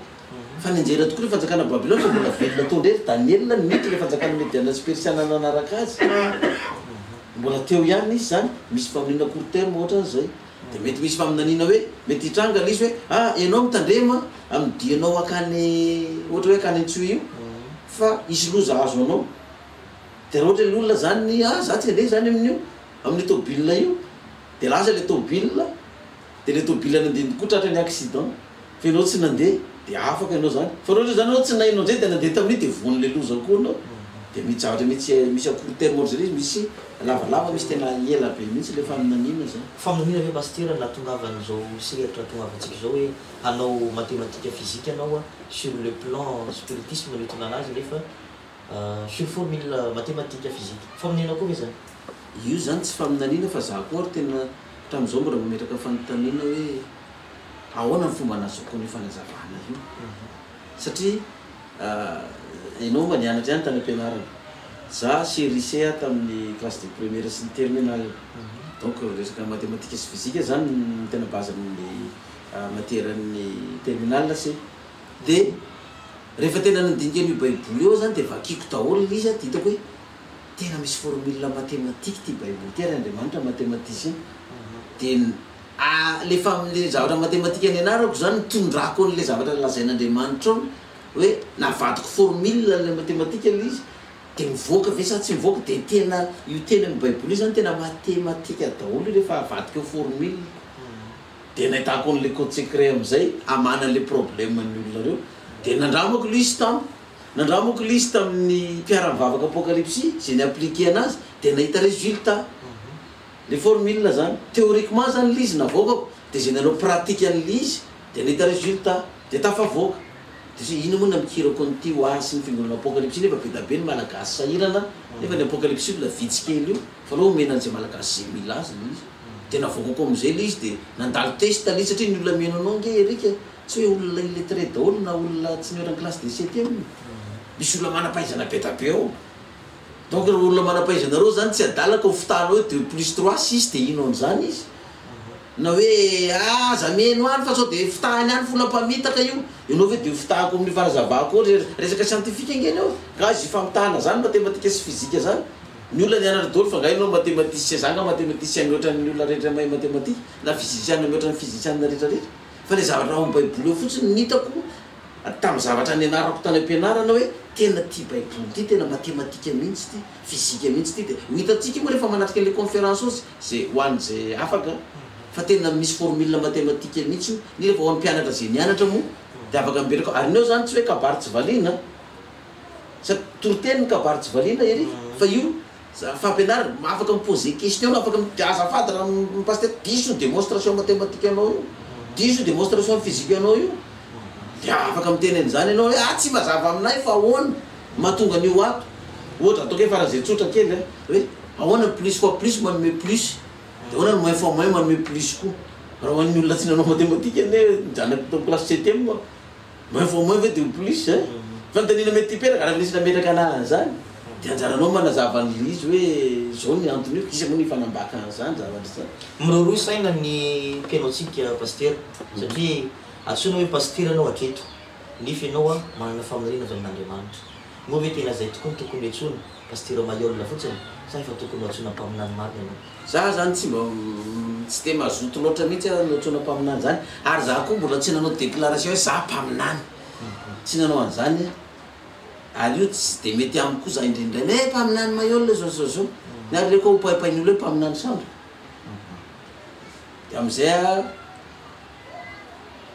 fa nenjery tokoa le fanjakana Babiloniana mbola velona tondrery Daniel nity le fanjakana Mediana sy Persiana nanaraka azy mbola teo ihany izy zany misy faminanina court terme ohatra zay de mety misy faminanina hoe mety hitranga izy hoe ianao mitandrema amin'ny dianao akany ohatra hoe akany Antsoa io fa isy loza azo anao de raha ohatra le olona zany za tsy andeha zany amin'io amin'ny tôbila io de lasa le tôbila de le tôbila nandeha koa tratra ny accident fa ianao tsy nandeha de afaka ianao zany fa raha ohatra zany anao tsy nainao nzay de nandeha tamin'io de voany le loza koa anao de misy zavatra misy à court terme ohatra zay izy misy lavalava misy tena ela be mihitsy le faminanina zany faminanina ve pasteur nahatongavan'izao seratra nahatongavantsika zao hoe hanao mathématique physique anao sur le plan spiritisme nitona anazy nefa sur formule mathématique physique faminanina koa ve zany io zany tsy faminanina fa za koa ary tena hatramin'izao mbola mametraka fanontaniana hoe ahoana ny fomba nahazoako ny fanazavana io satria ianao mba nianatra ihany tany am-pianarana za CRICA tamin'ny classe de première sy ny terminale donc resaka mathématique sy physique zany ny tena base amin'ny matièran'ny terminale sy de rehefa tena nandinika an'io baiboly eo zany de vakiko daholo izy ty hitako hoe tena misy formule mathématique ty baiboly ty ary Andriamanitra mathématicien de lefa am'le zavatra mathématique nianarako zany tondrako an'le zavatra lazain'Andriamanitra ao hoe navadiko formule le mathématique le izy de mivoaka ve sa tsy mivoaka de tena io tena amin'ny baiboly io zany tena mathématique daholo rehefa avadika eo formule de nahitako an'le code secret am'izay amana le problème ny olona reo de nandramako liste tamin'ny mpiara-mivavaka apocalypse zay ny appliqué anazy de nahita résultat le formule zany théoriquement zany l'izy navoakako de zay nanao pratique an'le izy de nahita résultat de tafavoaka de se ino moa na mikirako an'ity ho asy ny fiangonana apocalypse nefa be da be ny malagasy sahirana nefa ny apocalypse io la vitsy kely io fa aloha omena an'izay malagasy zay mila azy le izy de navoakako am'izay le izy de nandalo test le izy satria ny olona meno anao nge erika tsy hoe olona illettré daholo na olona tsy niorany classe de septième misy olona mana-pahaizana be da be ao donc raha olona mana-pahaizanareo zany tsy adalaka ho fitanao hoe 2 plus 3 6 de ino an'izany izy na hoe zameno any fa sao de fitahany any fola-pamitaka io ianao hoe de fitahako amin'ny farazavako resaka scientifique ngeny ao ka izy famitahana zany mathématique sy physique zany ny olona nianatra daholo fa ngainao mathématicien zany ka mathématicien mihoatra ny olona rehetra mahay mathématique na physicien mihoatra ny physicien rehetrarehetra fa le zavatra ao baiboly eo fotsiny nitako tamin'ny zavatra nianarako tany am-pianarana hoe tena ty baiboly ty tena mathématique mihitsy ty physique mihitsy ty de ho hitatsika moa rehefa manatrika le conférence ozy zay hoany zay afaka fa tena misy formule mathématique mihitsy ny rehefa ho an'ny mpianatra zay nianatra moa de afaka miberaka ary neo zany tsy hoe kabary tsy valiana sa toroteny kabary tsy valiana ery fa io fampianarana afaka miposer question afaka azafady raha mipasteur diso démonstration mathématique anao io diso démonstration physique anao io de afaka miteny an'izany ianao hoe tsy mazava aminay fa ahoana mahatonga an'io ato ohatra ataoko hoe faran'izay tsotra kely hoe ahoana plus fois plus manome plus de ahoana ny moins fois moins manome plus koa raha hoan'ny olona tsy nanao mathématique ane mijanaky tao classe septième moins fois moins ve de plus fantanina mety typeraka raha nisy nametraka anazy zany de anjaranao manazava an'izy hoe zao ny antony io kisy moa ny fanambaka an'izany zavatra zany miroroy saina ny mpianaotsika pasteur satria antsoina hoe pasteur anao atreto nefa ianao manana faminanina avy amin'Andriamanitra moa hoe tena zay tokoa ny tokony etsona pasteur Mayol fotsiny sa efa tokony atsona mpaminany marina ianao za zany tsy de mazoto loatra mihitsy noatsona mpaminany zany ary za koa mbola tsy nanao déclaration hoe za mpaminany tsy nanao an'izany ary io tsy de mety amiko koa za indrindray hoe mpaminany Mayol zao ary le koa hopaipainy olo hoe mpaminany Sandro de am'izay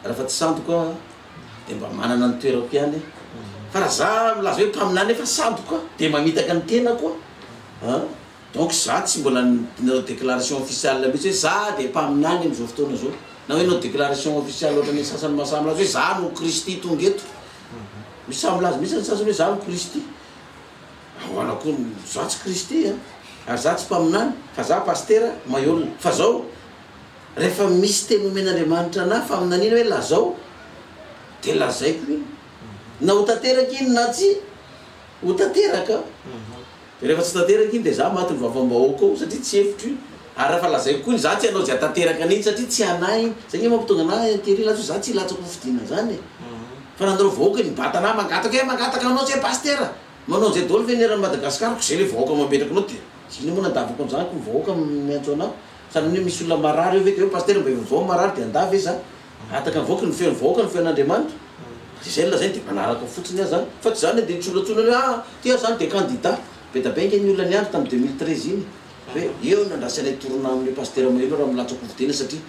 raha fa tsy Sandro koa de mba manana ny toerako ihany fa raha za milaza hoe mpaminany efa Sandro koa de mamitaka ny tena koa donc za tsy mbola nanao déclaration officielle mihitsy hoe za de mpaminany am'izao fotoana zao na hoe nao déclaration officielle ohatrany sasany mahasamy laza hoe za no Kristy tonga eto misy samy laza misy ny sasany hoe za no Kristy ahoanako za tsy Kristy ary za tsy mpaminany fa za pasteur Mayol fa zao rehefa misy teny omen'Andriamanitra ana fa aminanina hoe lazao de lazaiko iny na ho tanteraka iny na tsy ho tanteraka de rehefa tsy tanteraka iny de za maty ny vavam-bahoaka ao satria tsy hevitro iny ary raha fa lazaiko koa iny za tsy hanao zay tanteraka an'iny satria tsy anay zany mampitonga anahy antery lazo za tsy latsako fidina zany fa nandreo vahoaka ny batana mangataka hoe mangataka anao zay pasteur manao zay daholo veneran'ny Madagasikara ko zay le vahoaka mametraka anao de ziny moa nandavako an'izany ko vahoaka miantso anao sanany hoe misy olona marary hoe hoe pasteur mba vao marary de andavy e za ataka vahoaka ny feon'ny vahoaka ny feon'Andriamanitra zay lazay de manaraka fotsiny zany fa tsy zany de tsolatsona hoe tia zany de candidat betabenga ny olona niandro tamin'ny 2013 iny hoe eo nandrasanay torona amin'le pasteur Mayol raha milatsako videna satria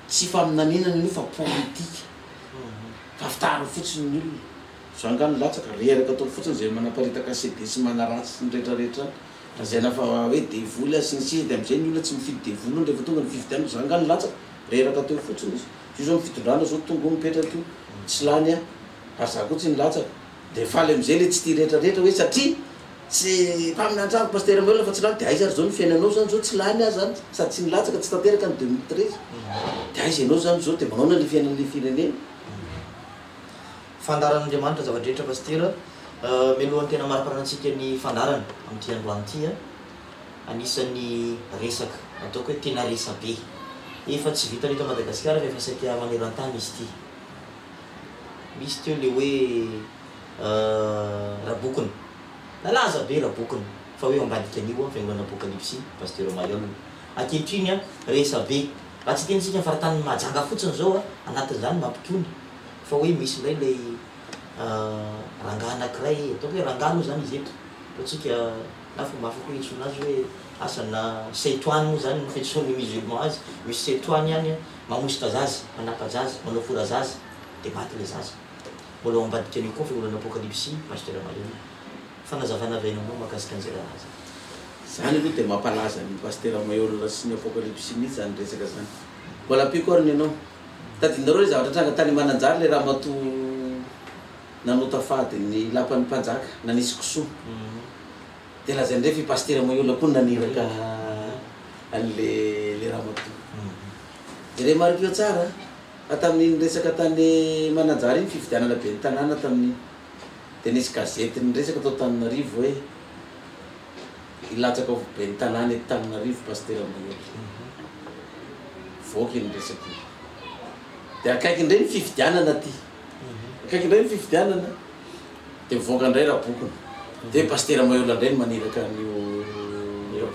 tsy faminaninana io fa politika fafitahana fotsiny ny olona zangany latsaka reraka atao fotsiny zay manaparitaka CD sy manaratsy ny rehetrarehetra zay nafa hoe devoly asinsy de am'izay ny olona tsy mifidy devoly rehefa tonga ny fividiana zangany latsaka reraka atao fotsiny izy io zao mifitondrana zao tonga mipetraka io tsy lany ary za koa tsy nilatsaka de faly am'izay le tsy tia rehetrarehetra hoe satria tsy mpaminandrano pasteur Mayol fa tsy lany de aiza ary zao ny fiainanao zany zao tsy lany zany sady tsy nilatsaka tsy tanteraka ny 2013 de aiza ianao zany zao de manao na le fiainan'le firenena fandaran'Andriamanitra zavadrehetra pasteur mialohan'ny tena mariparanantsika ny fandarana amin'ity androany ity anisan'ny resaka ataoko hoe tena resa be efa tsy vita eto Madagasikara fa efa saika maneran-tany izy ity misy teo le hoe rabokiny nalaza be rabokiny fa hoe ambadika an'io fiangonana apokalypsy pasteur Mayol ankehitriny resa be raha tsy tenitsika faratany majanga fotsiny zao anatin'izany mampikony fa hoe misy indray le rangahy anankiray ataoko hoe rangahy moa zany izy eto ataotsika na fomba hafa koa itsona azy hoe asana seitoany moa zany ny fetsoany musulman azy misy seitoany ihany mamositra zaza manapajaza manao fora zaza de maty le zaza mbola ao ambadika an'io koa fiangonana apokalypsy pasteur Mayol fanazavana vainanao mahakasika an'izay raha zany aloha de mampalaza ny pasteur Mayol sy ny apokalypsy mihitsy zany resaka zany mbola pikoriny ianao tadinareo le zavatra tranga tany mananjary le raha mato nanotafady ny lapan'ny mpanjaka nanisy kisoa de lazaindray fi pasteur Mayol koa naniraka an'le raha mato de le marikio tsara tamin'iny resaka tany mananjary iny fividianana be ny tanàna tamin'iny de nisy gazety ny resaka atao Tananarivo hoe ilatsaka be ny tanàna eto Tananarivo pasteur Mayol voky ny resaka de akaiky indray ny fividianana ty akaiky indray ny fividianana de mivoaka indray raha bokiny de pasteur Mayol indray ny maniraka io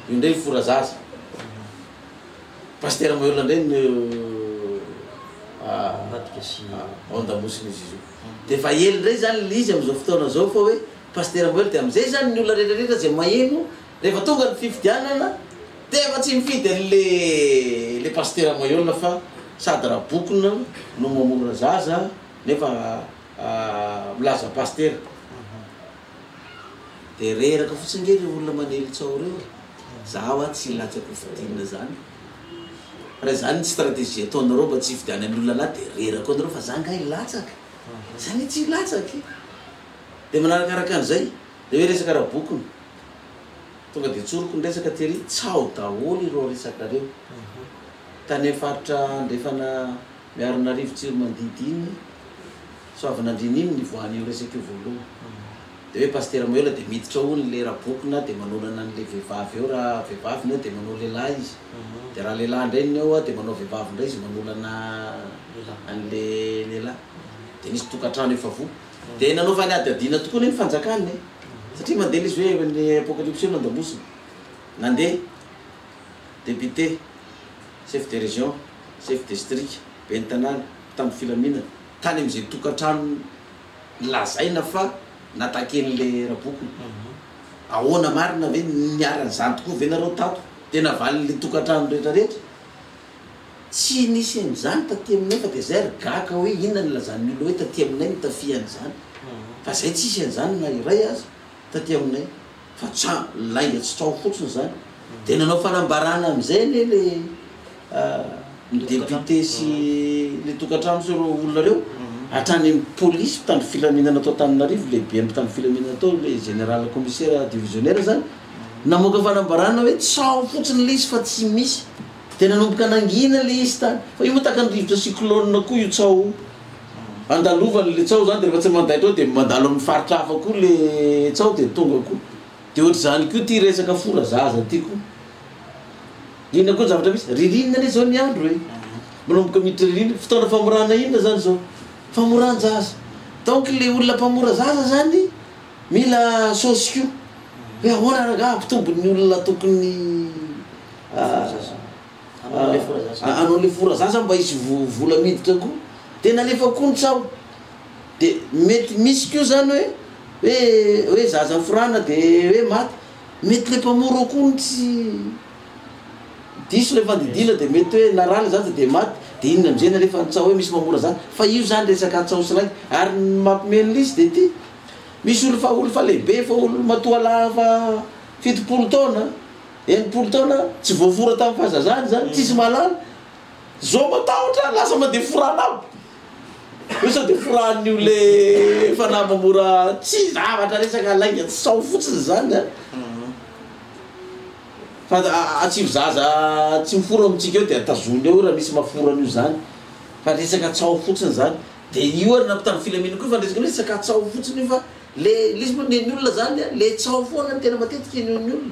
indray ny fora zaza pasteur Mayol indray ny ondamosiny izy io de fa ely indray zany lizy am'izao fotoana zao fa hoe pasteur Mayol de am'izay zany ny olona rehetrarehetra zay maheno rehefa tonga ny fividianana de efa tsy mifidy an'le pasteur Mayol fa sady raha bokina no mamora zaza nefa milaza pasteur de reraka fotsiny nge re olona manely tsao reo zaho tsy latsako fidinina zany raha zany ny stratégie ataonareo mba tsy hividianan'ny olona ana de reraka anareo fa za ngahy latsaka zany tsy latsaky de manarakaraka an'izay de hoe resaka raha bokiny tonga de tsoroko ny resaka tery tsao daholo ireo resakareo tany faritra ndrefana miarina rivotsiro mandidy iny soavinandriny iny nivoan'io resaka io voalohany de hoe pasteur Mayol de miditra ony le raha bokina de manolana an'le vehivavy eo raha vehivavy ny eo de manao lehilahy izy de raha lehilahy indray ny eo de manao vehivavy indray izy manolana an'le lehilahy de nisy tokantrano efa vo dia nanaova ny ady adina tokoa ny fanjakany satria mandeha izy hoe ny apocalypse nandamosina nandeha député chef de région chef district ben'ny tanàna tamin'ny filaminana tany am'izay tokantrano lazaina fa nataken'le rabokony ahoana marina ve niaran'izany tokoa ve nareo tato tena valin'le tokantrano rehetrarehetra tsy nisy an'izany taty aminay fa de zay ry gaka hoe inona ny lazan'ny olo hoe taty aminay mitafian'izany fa zay tsisy an'izany na iray azy taty aminay fa tsa lainga tsy trao fotsiny zany de nanao fanambarana am'izay ne le député sy le tokantrano sy ro olona reo hatrany polisy mpitandro filaminana atao Tananarivo lehibe mpitandro filaminana atao le général commissaire divisionnaire zany namoaka fanambarana hoe tsao fotsiny le izy fa tsy misy de nanomboka nangina le izy tany fa io mataka ny rivotra cyclone koa io tsao andalovany le tsao zany de rehefa tsy mandaitra ao de mandalo amin'ny faritra hafa koa le tsao de tonga koa de ohatry zany koa ty resaka fora zaza ty koa inona koa zavatra misy ririnina le zao ny andro hoe manomboka miditra ririnina fotoana famorana inona zany zao famoran-jaza donc le olona mpamora zaza zany mila sosiko hoe ahoana raga mpitombony olona tokony anao le fora zaza mba isy vola miditra koa de nalefa koa ny tsao de mety misy kio zany hoe zaza forana de hoe maty mety le mpamora koa tsy diso le fandidina de mety hoe narala zaza de maty de inona am'zay nalefa ntsao hoe misy mamora zany fa io zany resaka tsao sylaiky ary mampimeny izy de ty misy olo fa lehibe fa olo matoala fa 70 taona 80 taona tsy voafora tamin'ny fahazazany zany tsisy malala zao matahotra lasa mandeha forana aby io sa de foran'io le fanahy mamora tsy zavatra resaka lainga tsy sao fotsiny zany a fa atsivy zaza tsy miforo amitsika eo de atazony eo raha misy maforan'io zany fa resaka tsao fotsiny zany de io ary nampitany filamina koa fa resaka resaka tsao fotsiny io fa le izy moa neny olona zany le tsao foana ny tena matetika ny olona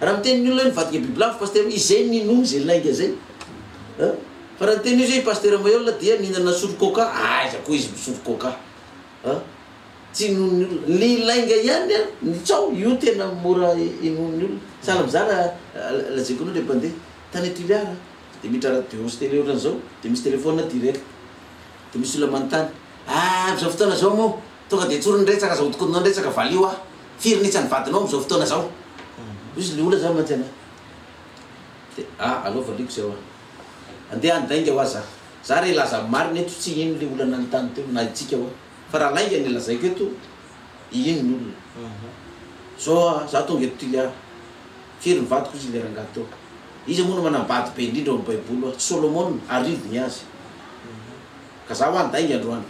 raha miteny olona hoe nivadika bibilafo pasteur izay ninomy zay lainga zay fa raha teny io zay pasteur maiola dia mihinana sotro coca aiza koa izy misotro coca tsy inon'ny olona le lainga ihany a ny tsao io tena mora inon'ny olona sahala mizara lazaiko anao le mpandeha tany Tuliara de miditra radio sy télé ohatran'izao de misy téléphone direct de misy olona manontany am'izao fotoana zao moa tonga de tsoro niretsaka zao tokonao niretsaka valio a firy nitsy ny vadinao am'izao fotoana zao izy le olona zany mantsy ana de alao valiko zay oa andeha andainga ho aza za re laza marina eto tsy ino le olana nytany teo na itsika oa fa raha lainga ny lazaiko eto ino ny olona zao za tonga eto Tuliara firy ny vadiko izy le rangahy teo izy moa no manambady be indrindra ao amin'ny baiboly oa Solomon arivo ny azy ka za ho andainga androany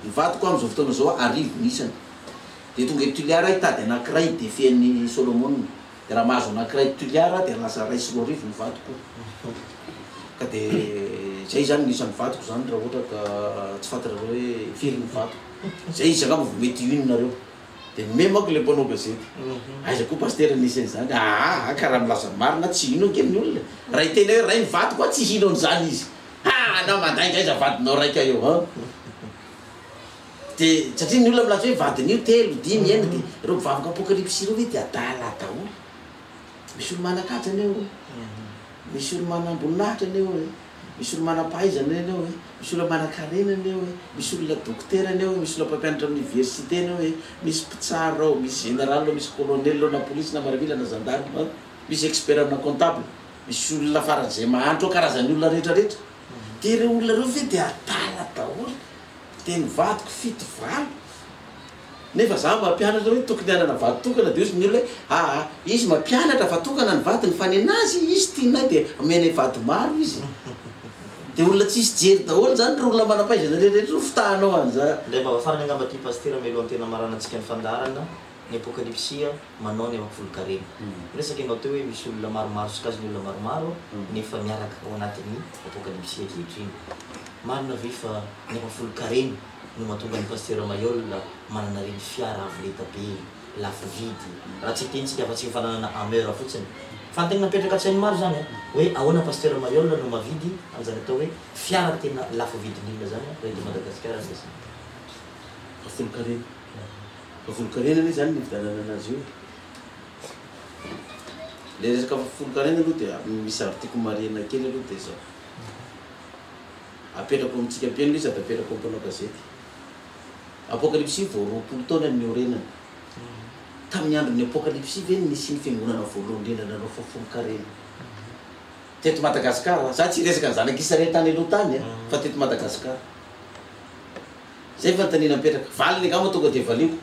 ny vadiko am'izao fotoana zao arivo nisany de tonga eto Tuliara hitady anankiray de fian'ny Solomon de raha mahazo anankiray Tuliara de lasa ray sy roa arivo ny vadiko ka de zay zany nisan'ny vadiko zany raha ohatra ka tsy fantatra hoe firy ny vadiko zay izy angamba vo mety inonareo de me mako le mpanao gazety aiza koa pasteur nisany zany karaha milaza marina tsy ino ankeny ny olona raha hitena hoe ray ny vadiko a tsy hino an'izany izy na mandainga aiza vadinao raika eo de satria ny olona milaza hoe vadin'io telo dimy ena de reo mivavaka apocalypse reo hoe de adala daholo misy olo manakatrany eo misy olo manamboninahitra aneo hoe misy olo manampahaizana aneo hoe misy olo manakarenana eo hoe misy olona dokotera aneo misy olo mpampianatra amin'ny université aneo hoe misy mpitsara ao misy général ao misy colonel ao na polisy na maravila na gendarme misy expert amina comptable misy olona faran'izay mahandro ao karazany olona rehetrarehetra de reo olona reo ve de atala daholo de ny vadiko fito valo nefa za mampianatra hoe tokony anana vady tokana de izy ny olona hoe izy mampianatra fa tokana ny vadiny fa ny anazy izy tianay de menay vady maro izy de olona tsisy jery daholo zany ry olona manampaizana rehetrarehetra fitahanao an'za le mba farany angamba ty pasteur mialohan'ny tena maranantsika ny fandarana ny apocalypsia manao ny amafolokarena resaky anao teo hoe misy olona maromaro sokazy ny olona maromaro nefa miaraka ao anatin'ny apocalypsia kehitriny marina ve fa ny amafolokarena no mahatonga ny pasteur Maiola manana reny fiara avo leta be lafo vidy raha tsy tentsika fa tsy mifananana ameur fotsiny fa tena napetraka tsy hainy maro zany hoe ahoana pasteur Maiola no mavidy an'izany atao hoe fiara tena lafo vidin'inona zany reto Madagasikara fafolo-karena fafolo-karena ne zany nividanana anazy io le resaka fafolo-karena aloha dia misy article mariana kely aloha dia zao apetrako amitsika mpiaino le sady apetrako ampanao gazety apocalypsie vao 20 taona ny orenana tamin'ny andron'ny apocalypsie ve nisy ny fiangonana voalohany indrindra nanao fafolo-karena teto Madagasikara za tsy resaka ny zanak'Israely tany aloha tany fa teto Madagasikara zay fa tanina mipetraka valiny angamba tonga dia valiko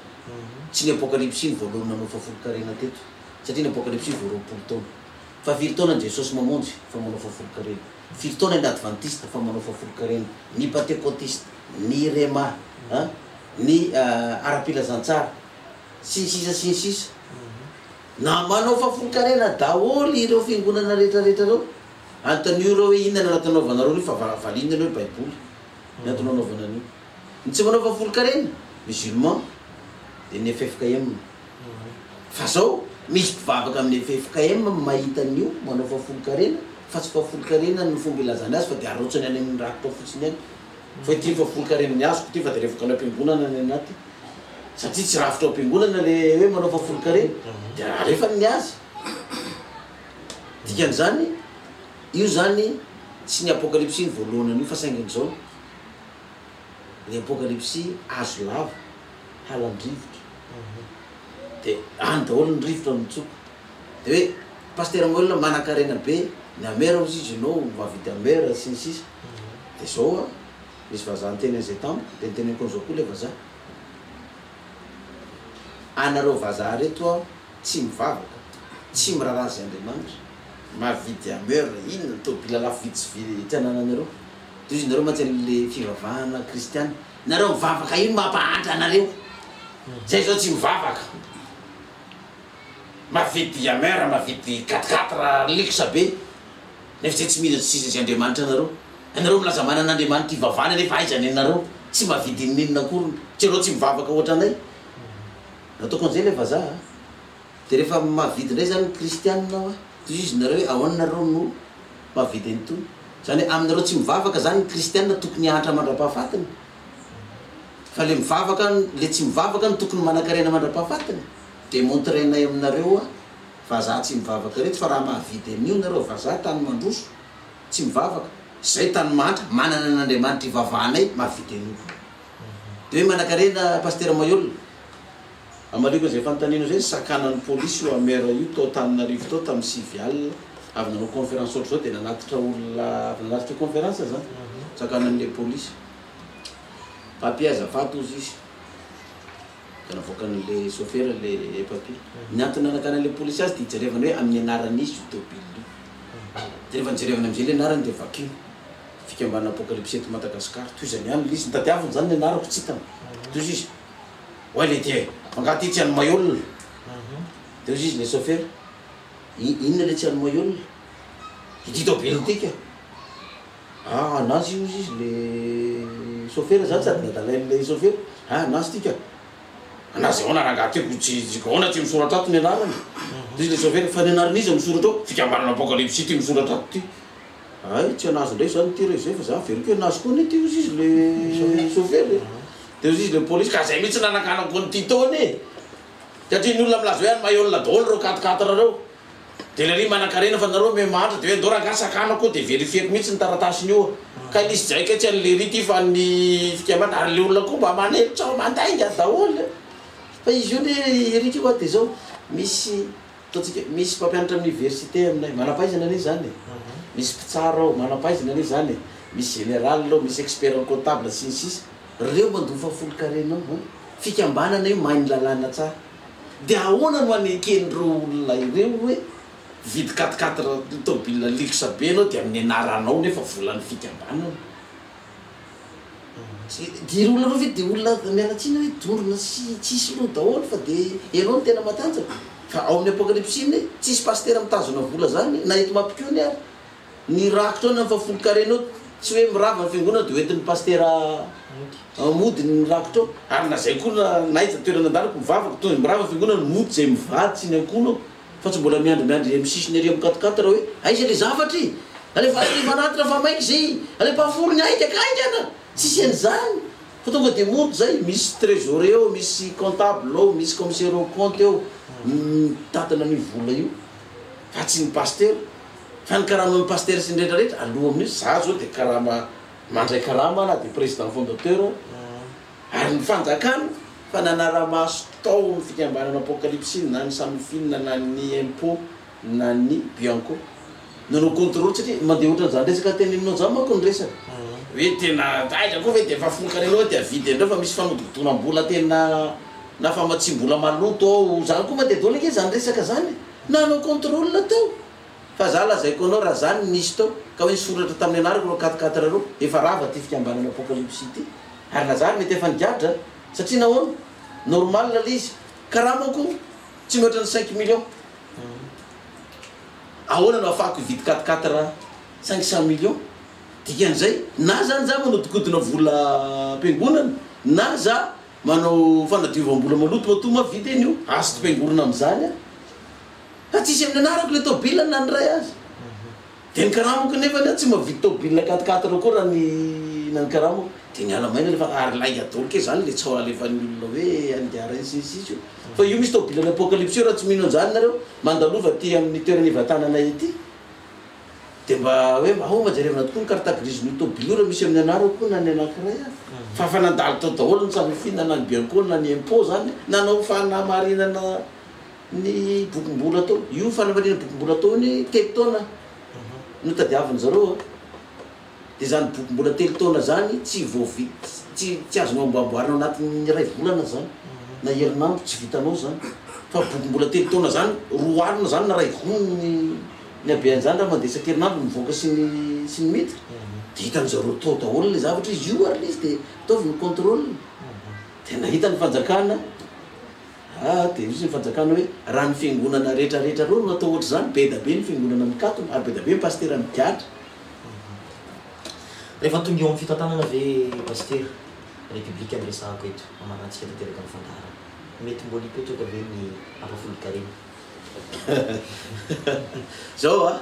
tsy ny apocalypsie ny voalohany nanao fafolo-karena teto satria ny apocalypsie vao 20 taona fa 5 taona ny Jesosy mamonjy fa manao fafolo-karena 5 taona ny adventiste fa manao fafolo-karena ny pentecôtiste ny rema ny ara-pilazantsara sisa na manao fafolo-karena daholy ireo fiangonana rehetrarehetra reo antonio reo hoe inona ny anatanaovanareo io fa valinina hoe baiboly ny antonanaovana an'io ny tsy manao fafolo-karena musulman dia ny FFKM fa zao misy mpivavaka amin'ny FFKM mahita an'io manao fafolo-karena fa tsy fafolo-karena ny fomba ilazany azy fa dia arotsany any amin'ny rakitra fotsiny any fa ty fafolo-karena ny azoko ty fa dia rehefa kana am-piangonana ny anaty satria tsy rafitra ao am-piangonana le hoe manao fafolo-karena dia rehefa ny azy dikan'izany io zany tsy ny apocalypsie ny voalohany an'io fa saingan'izao ny apocalypsie azo lava halan-drivotra dia any daholo ny rivotra mitsoko dia hoe paster molina manan-karena be ny amera ozy izy ianao mahavity amera sy ny sisa dia zao misy vazaha nyteny an'izay tamiko dia nyteneniko an'izao koa le vazaha anareo vazaha reto tsy mivavaka tsy mirarazy Andriamanitra mahavity amera inona tobila lafo vitsy tianananareo toy izy nareo mantsy le fivavahana kristiana nareo mivavaka ino mampahantra anareo zay zao tsy mivavaka mahavity amera mahavity 4 liksa be nefa zay tsy mila sisa zy Andriamanitra anareo milaza manan'Andriamanitra ivavahana nefa aizany anareo tsy mahavity ninona akory tsy anao tsy mivavaka ohatra anay nataoko an'izay le vazaha dia rehefa mahavity indray zany kristianina toy izy nareo hoe ahoanareo no mahavity anytony zany aminareo tsy mivavaka zany ny kristianina tokony ahatra mandra-pahafatiny fa le mivavaka le tsy mivavaka ny tokony manan-karena mandra-pahafatiny dia montrenay aminareo vazaha tsy mivavaka reto fa raha mahavity an'io nareo vazaha tany mandroso tsy mivavaka zay tany mantra manana n'Andriamanitra ivavahanay mahavity an'io dia hoe manan-karena paster Mayolina amaliko zay fanontaniana zay sakanan'ny polisy io amera io tao Tananarivo tao tamin'ny 6 alina avy nanao conférence ohatr' zao dia nanatitra olona avy nanatitra conférence zany sakanan'le polisy papier azafaty ozy izy ka navoakan'le chauffeur le papier ny antony nanakanan'le polisy azy dia hijerevana hoe amin'ny anaran'izy io tobily io dia rehefa nijerevana am'izay le anarany dia vakino fikambana apocalypsie eto Madagasikara toy izany ihany le izy nitadiaviny zany ny anarako tsy hitany toy izy oay le ty mangaty tsy any Mayolina dia ozy izy le chauffeur inona le tsy any Mayolina ity tobily tika anazy io izy le chauffeur zany sady nadalain'le chauffeur anazy tika anazy ahoana rangatiko tsy ahoana tsy misoratra ato ny anarany dia izy le chauffeur fa ny anaran'izy misoratra ao fikambanana apocalypsie ty misoratra ato ty ay tsy anazy ndray zany ty re zay fa za veriko anazy koa ny ty ozy izy le chauffeur dia ozy izy le polisy ka zay mihitsy nanakanako nyty taony satria ny olona milaza hoe any Mayolina daholo reo 4 reo dia le ry manan-karena fa nareo memantra dia hoe ndao raha sakanako dia verifieko mihitsy ny taratasiny io ka nisy jaika tsy an'le ry ty fa ny fikamana ary le olona koa mba manelitra ao mandainga daholo fa izy io le erika io dia zao misy ataontsika misy mpampianatra amin'ny université aminay manam-pahaizana ane zany misy mpitsara ao manam-pahaizana ane zany misy général ao misy expert comptable sy ny sisa reo mandoa fafolo-karena ao fikambanana io mahay ny lalàna tsara dia ahoana no aneken'ireo olona ireo hoe vidy 4 tobile liksa be anao dia amin'ny anaranao nefa volan'ny fikambanana dia olona reo ve dia olona mialatsina hoe dorona tsisy loha daholo fa dia ianao no tena matanjaka fa ao amin'ny apocalypsie iny tsisy paster mitazona vola zany na eto mampikeo ny ary ny rakitra ao na fafolo-karena ao tsy hoe mirava ny fiangonana dia hoentin'ny paster mody ny rakitra ao ary na zay koa naiza toerana andarako mivavaka toy mirava ny fiangonana mody zay mivady sy ny ankono fa tsy mbola miandrimiandry misisiny ary am'katikatra hoe aiza le zavatry alefa manatitra fa maiky zay alefa folo ny aika akaikana tsisy an'izany fa tonga de monto zay misy trésorier eo misy comptable eo misy commissaire au compte eo tatana ny vola io fa tsy ny pasteur fa ny karama amin'ny pasteur sy nrehetrarehetra aloha amin'io za zao de karama mandray karama na de président fondateur ary ny fanjakana fa nanara-maso tao ny fikambanana apocalypse na ny samifine na ny impôt na ny bianco nanao contrôle satria mandeha ohatran' zany resaka teneninao zany manko ny resaka hoe tena aiza koa hoe de efa folkarenao de avidy andreo fa misy fanodikotonam-bola tena na famatsim-bola maloto ao zany koa mandeha dao leke zany resaka zany nanao contrôle tao fa za lazaiko anao raha zany nisy tao ka hoe soratra tamin'ny anarako ro 4 reo efa rava ty fikambanana apocalypse ty ary lazary mety efa nigadra satria nahoana normal la izy karamako tsy mihoatra ny 5 millions ahoana no afahako vidy 4 500 millions dikan'izay na zany za manodikodina vola mpiangonana na za manao fanadiovam-bola maloto mato mavidy eny io azo ty mpiangorona am'izany a fa tsisy amin'ny anarako le tobila na ny ray azy de ny karamako nefa tsy mavidy tobila 4 reo koa raha na ny karamako de ny alamaina lefa ary lay adolo ke zany le tsao alefan'ny olona hoe andiara insisisy io fa io misy tobila ny apocalypse raha tsy mino an'izany nareo mandalova ty amin'ny toerany vatananay ety de mba hoe ao majarevana tokoa ny carte grise ny tobila io raha misy amin'ny anarako na ny anankiray a fa fa nandalo tao daholo ny samifina na ny bianco na ny impôt zany nanao fanamarinana ny bokim-bola tao io fanamarina bokim-bola tao ny telo taona no tadiaviny zareo de zany bokim-bola telo taona zany tsy voavidy tsy azonao amboamboarina anatin'ny ray volana zany na herinandro tsy vitanao zany fa bokim-bola telo taona zany roa alina zany na ray vonony ny abean'izany raha mandeha isan-kerinandro mivoaka sy ny mitra de hitan'zareo tao daholo le zavatra izy io ary izy de ataovy ny contrôle de nahita ny fanjakana de misy ny fanjakana hoe raha ny fiangonana rehetrarehetra reo no atao ohatra zany be da be ny fiangonana mikatona ary be da be ny pasteur migadra rehefa tonga eo amin'ny fitantanana ve pasteur république amresahako eto amanatsika tanteraka ny fandahara mety mbola ipetraka ve ny apafolokarena zao a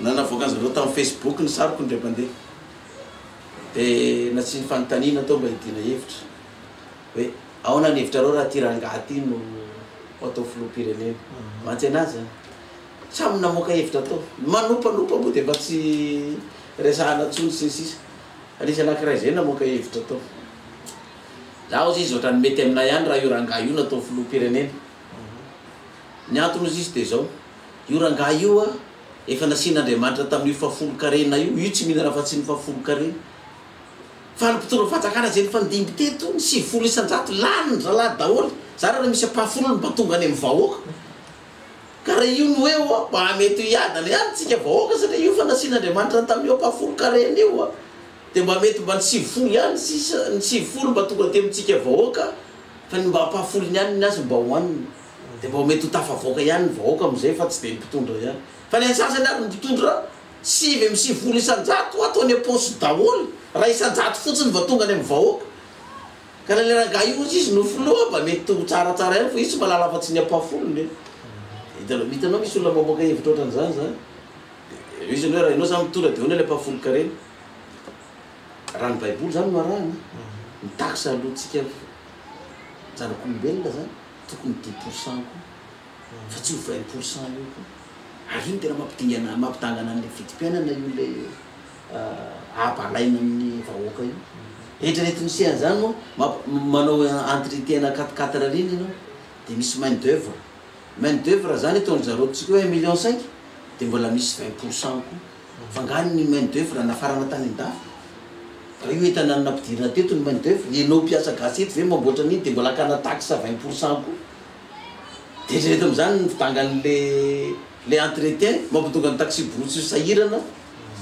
nanavoakan'zareo tamin'ny Facebook ny saroko ndray mandeha de na tsy ny fanontaniana tao mba hidina hevitra hoe ao na ny hevitra reo raha ty rangaty no atao filoham-pirenena mantsy anazy a samy namoaka hevitra tao manopanopa moa de mba tsy resahana tsony sy ny sisa anisy anankiray zay namoaka hevitra tao zaho izy ohatrany mety aminay ihany raha io rangah io natao filoham-pirenena ny antony izy izy de zao io rangah io a efa nasian'Andriamanitra tamin'io fafolo-karena io tsy mihinana fa tsy ny fafolo-karena fa ny mpitondra fanjakana zay ny fandimby teto ny 7 isan-jato lany ny zalahy daholo za raha misy apahafolo ny mba tonga any amin'ny vahoaka ka raha io no eo a mba mety hiadana ihany tsika vahoaka satria io fa nasian'Andriamanitra tamin'io apahafolo-karena io a de mba mety mba ny 7 ihany ny 7 mba tonga temitsika vahoaka fa ny mba apahafolony ihany ny azy mba hoaniny de mba mety ho tafavoaka ihany ny vahoaka am'izay fa tsy de ny mpitondra ihany fa ny ansasany ary ny mpitondra 7 isan-jato ataony aposy daholo raha isan-jato fotsiny va tonga any amin'ny vahoaka ka raha le rangah io izy no filoha mba mety ho tsaratsara ihany fa izy tsy malala afa-tsy ny apahafolony hitanao misy olona mamoaka hevitra ohatran'izany zany izy ny hoe raha inao zany mitondra de hoana le apahafolo-karena raha ny baiboly zany marahana ny taxe alohantsika zanak'olombelona zany tokony 10% koa fa tsy ho 20% io koa ary io ny tena mampitangana an'le fitim-piainana io le abalaina amin'ny vahoaka io eritreretiny sean'izany moa manao entretien 4 reny ianao de misy main d'œuvre zany ataony zareo tsika hoe 1,5 million de mbola misy 20% koa fa ngany ny main d'œuvre nafarana tany an-dafy raha io hitanany nampidirina teto ny main d'œuvre ianao mpiasa gasy eto ve mamboatra an'iny de mbola kana taxe 20% koa de eritrereto am'izany ny fitangan'le entretien mampitonga ny taxi brousy sahirana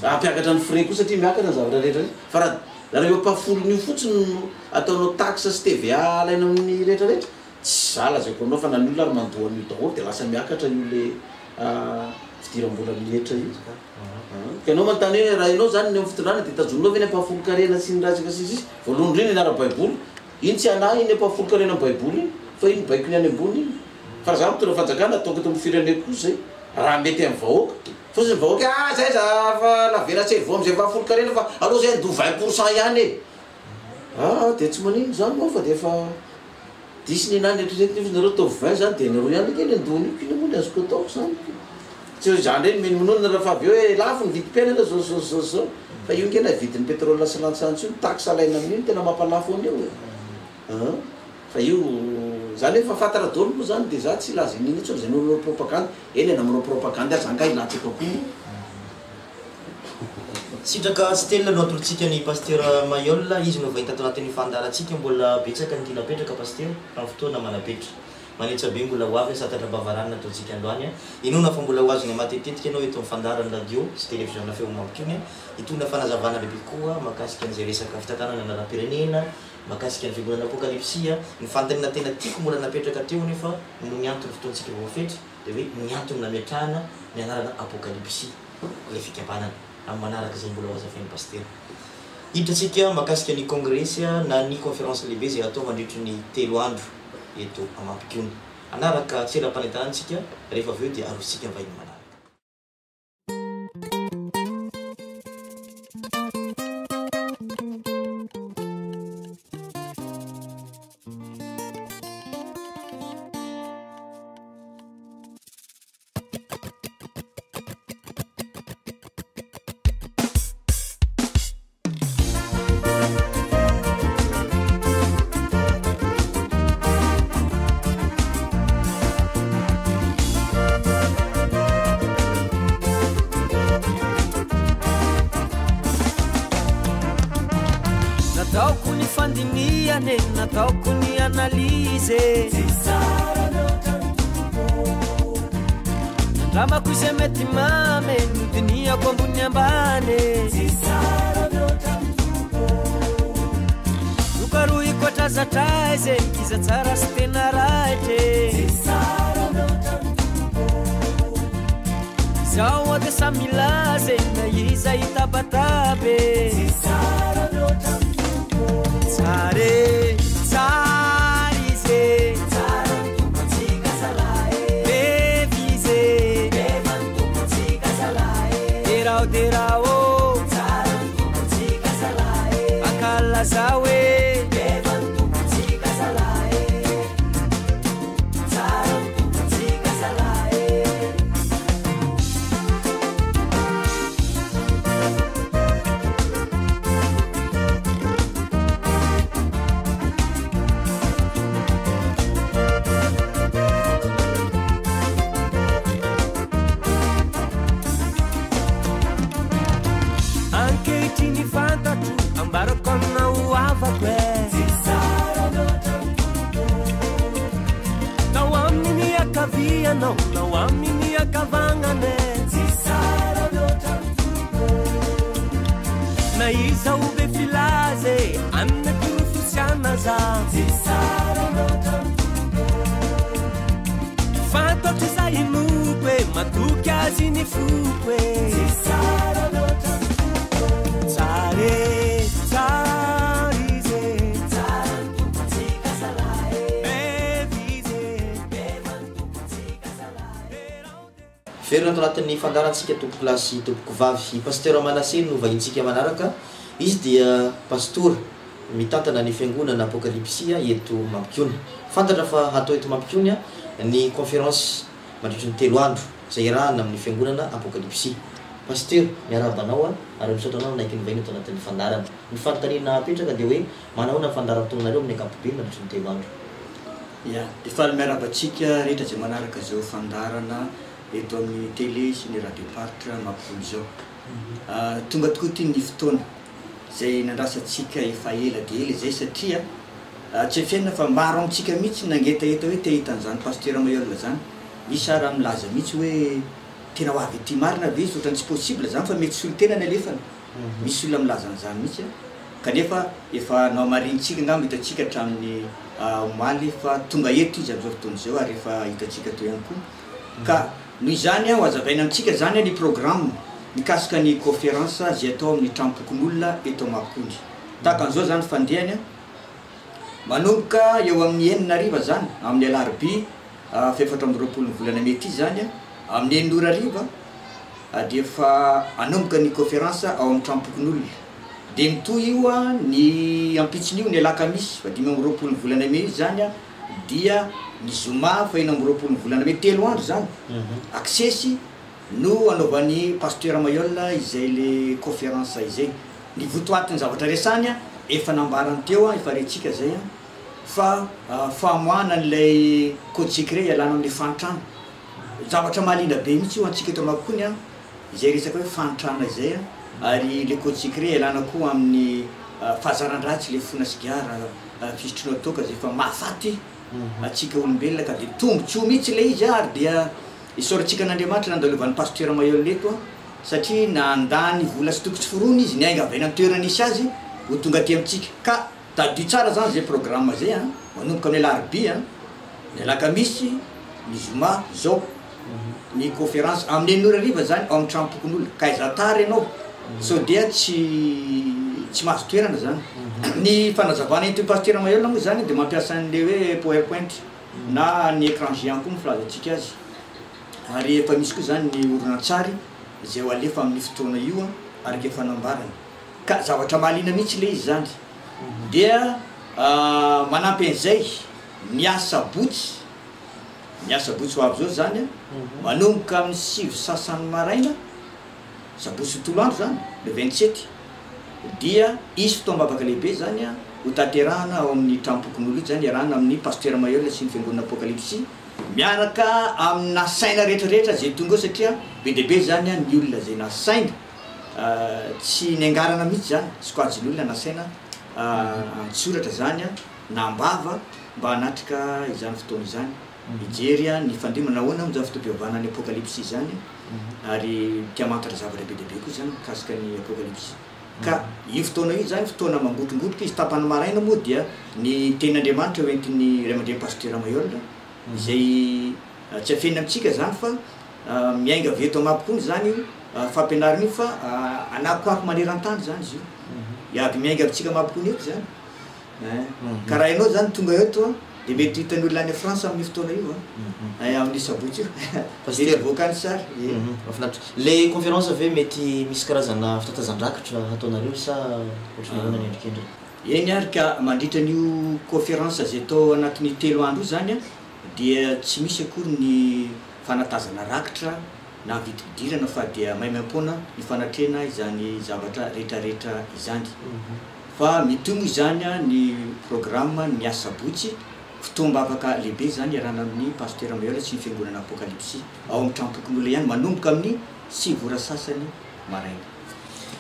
ampiakatra ny frais koa satria miakatra ny zavatra rehetra fa raha eo apahafolony io fotsiny ataonao taxe sy TVA alaina amin'ny rehetrarehetra tsy za lazaiko anao fa nany olona ary mandohan'io daholo de lasa miakatra io le fidiram-bola mihetra io ka anao manontany hoe raha ianao zany ny amin'ny fitondrana de tazonao ve ny apahafolo-karena sy ny rasaka sisy voalohany indrindra anara-baiboly iny tsy anahy iny apahafolo-karena amin'ny baiboly iny fa iny baiko ny any ambony iny fa raha za mitondra fanjakana ataoko eto amin'ny fireneko koa zay raha mety amin'ny vahoaka fosiny vahoaka zay za fa lavela tsy vo am'izay apahafolo-karena fa aloha zay ando 20% ihany dia tsy manino zany moa fa dia efa disy ny nany nareo tao 20 zany dia nareo ihany kely andony io kina moa ny azoko ataoko zany tsy zany reny minomonona raha fa avy eo lafo ny vidim-piainana zao fa io nkena vidin'ny pétrole sy lantsantsy io taxe alaina amin'iny tena mampalafo an'io fa io zany hoe fa fatara dolo moa zany dia za tsy laza in'iny itsy zay nolo propagande eny namoreo propagande ary zanga ilatsaka koa sitraka stelina no atolotsika ny pasteur Mayol izy no vahita ato anatin'ny fandarantsika mbola betsaka ny tia napetraka pasteur amin'ny fotoana manapetra manetsa be mbola ho avy satatra bavarana ataontsika androany inona fa mbola ho azony matetetika ianao eto mifandarany radio sy télévision feo mampikony itona fanazavana lehibe koa makasika an'izay resaka fitantanana anara-pirenena makasika ny figonana apokalypsia ny fantanina tena tiako mbola napetraka teo nefa no miantony fotoantsika voafetra dia hoe miantony nametrahana ny anarana apokalypsia le fikambanana amin'ny manaraka izay mbola ho azafain'ny pasteur hidratsika makasika ny congrès na ny conférence lehibe zay atao mandritry ny 3 andro eto amampikony anaraka tseram-panetanantsika rehefa avy eo dia arosika vahiny manaraka Nataoko ny fandiniane, nataoko ny analyse Ndramako izay mety mame, nodiniako ambony ambane Nokarohiko atrazatraze, iza tsara sy tena raitre Zao ade samilaze, na iza itabatabe Tsare, tsarize Tsarantumatsika salae Bevize Bevantumatsika salae Derao, derao Tsarantumatsika salae Akala zawe Bevantumatsika salae Tsarantumatsika salae Ambarokona uavaque Não amini akavia não amini akavangane Na isa ube filaze Anne kurufusiana za Fato tisa inupe Matuki azini fupe Tsare, tsarize Tsarantumatsika salae Bevize Bevantumatsika salae Verina ato anatin'ny fandarantsika tompoko lahy sy tompoko vavy pasteur Manaseny no vahintsika manaraka izy dia pastor mitantana ny fiangonana apokalypsia eto Mampikony fantatra fa atao eto Mampikony ny conférence mandritry ny 3 andro zay irahana amin'ny fiangonana apokalypsia pasteur miarabanao ary misaotranao naiky ny vahiny ato anatin'ny fandarana ny fanontaniana apetraka dia hoe manahoana fandaran-taonareo amin'ny ankapobeny mandritry ny 3 andro ya dia faly miarabatsika rehetra zay manaraka zao fandarana eto amin'ny télé sy ny radio partre Mampikony zao tonga tokoa ty ny fotoana zay nandrasatsika efa ela dia ela zay satria tsy fiaina fa maro amintsika mihitsy nangetaheta hoe te hitan'izany pasteur Mayol zany misy raha milaza mihitsy hoe tena ho avy ty marina be izy ohatrany tsy possible zany fa mety solo tena ny alefana misy olona milaza an'izany mihitsy kanefa efa nao marinitsika ngamba hitatsika hatramin'ny omaly fa tonga eto izy amin'izao fotoana izao ary efa hitatsika to ihany koa ka noho izany ho azavaina amintsika zany ny programme mikasika ny conférence zay atao amin'ny trampokon'olona eto Mampikony tahaka an'izao zany fandehany manomboka eo amin'ny 9 zany amin'ny alarobia fefatra amby 20 volana mety zany amin'ny 9 dia efa anomboka ny conférence ao amin'ny trampokon'olona dia mitoy io a ny ampitsin'io ny alakamisy fa 5 amby roapolo ny volana mai zany a dia ny zoma fa 1 amby roapolo ny volana mai 3 andro zany aksesy no anaovan'ny pasteur Mayol izay le conférence izay ny votoatiny zavatra resany a efa nambarany teo a efa retsika zay a fa famoana n'ilay code secret ialana amin'ny fanitrana zavatra mahalinda be mihitsy io antsika eto makony a izay resaka hoe fanitrana izay a ary le code secret ialana koa amin'ny fahazaran-dratsy le fona sigara fisitrinao toka zay fa mahafaty atsika olombelona ka dia tombontsoa mihitsy le izy ary dia isaorantsika n'Andriamanitra nandalovan'ny pasteur Mayol eto a satria nandany vola sy toko tsy forony izy niainga avaina amin'ny toerana nisy azy ho tonga aty amintsika ka tadio tsara zany zay programme zay a manomboka amin'ny alarobia ny alakamisy ny zoma zao ny conférence amin'ny 9 ariva zany ao amin'ny trampokon'olona ka izatary ianao sao dia tsy mahazo toerana zany ny fanazavana ento pasteur Mayol moa zany dia mampiasa an'le hoe PowerPoint na ny écran géant koa mifilazantsika azy ary efa misy koa zany ny oronan-tsary izay ho alefa amin'ny fotoana io a ary efa nambarany ka zavatra mahaliana mihitsy le izy zany dia manampy an'izay miasa botsy ho avy zao zany a manomboka amin'ny 7 sasany maraina sabotsy tolo andro zany le 27 dia isy fotoam-bavaka lehibe zany a ho tanterahana ao amin'ny trampokon'olo zany iarahana amin'ny pasteur Mayol sy ny fiangonana apokalypsy miaraka amin'ny nasaina rehetrarehetra zay tonga eo satria be dehibe zany a ny olona zay nasaina tsy niangarana mihitsy zany sokaji'ny olona nasaina antsoratra zany a nambava mba hanatrika izany fotoana izany mijery a ny fandimana ahoana amin'izany fotoam-pivavahana ny apokalypsy zany ary tia mantatra zavatra be dehibe koa zany mikasika ny apokalypsy ka io fotoana io zany fotoana mangotongotoka izy tapany maraina moa dia ny tenin'Andriamanitra hoentin'ny ray aman-dreny pasteur Mayol izay tsy afenina amintsika zany fa miainga avy eto amampokony zany io fampianarana io fa anakoako maneran-tany zany izy io iaby miainga amintsika amampokony eto zany ka raha ianao zany tonga eto a dia mety hitan'ny olona any France amin'ny fotoana io amin'ny sabotsy io voakany sary mahafinaritra le conférence ave mety misy karazana fitatazan-drakatra ataonareo sa ohatrany ahoana ny endrikendry eny ary ka mandritra n'io conférence zay atao anatin'ny 3 andro io zany a dia tsy misy akory ny fanatazana rakitra na vidividirana fa dia maimaimpona ny fanatrena izany zavatra rehetrarehetra izany fa mitombo izany a ny programme ny asabotsy fotoam-bavaka lehibe zany iarahana amin'ny pasteur Mayol sy ny fiangonana apokalypsy ao amin'ny trampokon'olona ihany manomboka amin'ny 7 ora sasany maraina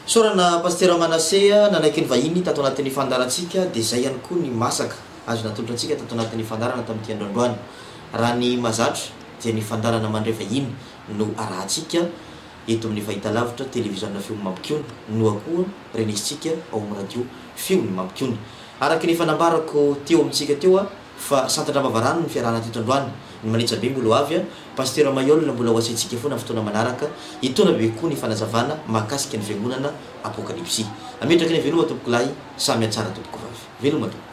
sorana pasteur Manasea nanaiky ny vahiny tato anatin'ny fandarantsika dia zay ihany koa ny masaka azo natolotra antsika tato anatin'ny fandarana tamin'ity androandroany raha ny mazatra dia ny fandarana mandray vahiny no arahantsika eto amin'ny fahitalavitra télévision feony mampikiona no akoa renisitsika ao amin'ny radio feony mampikiona araky ny fanambarako teo amintsika teo a fa santatra mavarano ny fiarahana teto androany ny manitsa be mbola ho avy a pasteur Mayol mbola ho asaintsika foana amin'ny fotoana manaraka itona be koa ny fanazavana mahakasika ny fiangonana apokalypsy ametraka ny veloma tompoko lahy samy atsara tompoko vavy veloma tompoko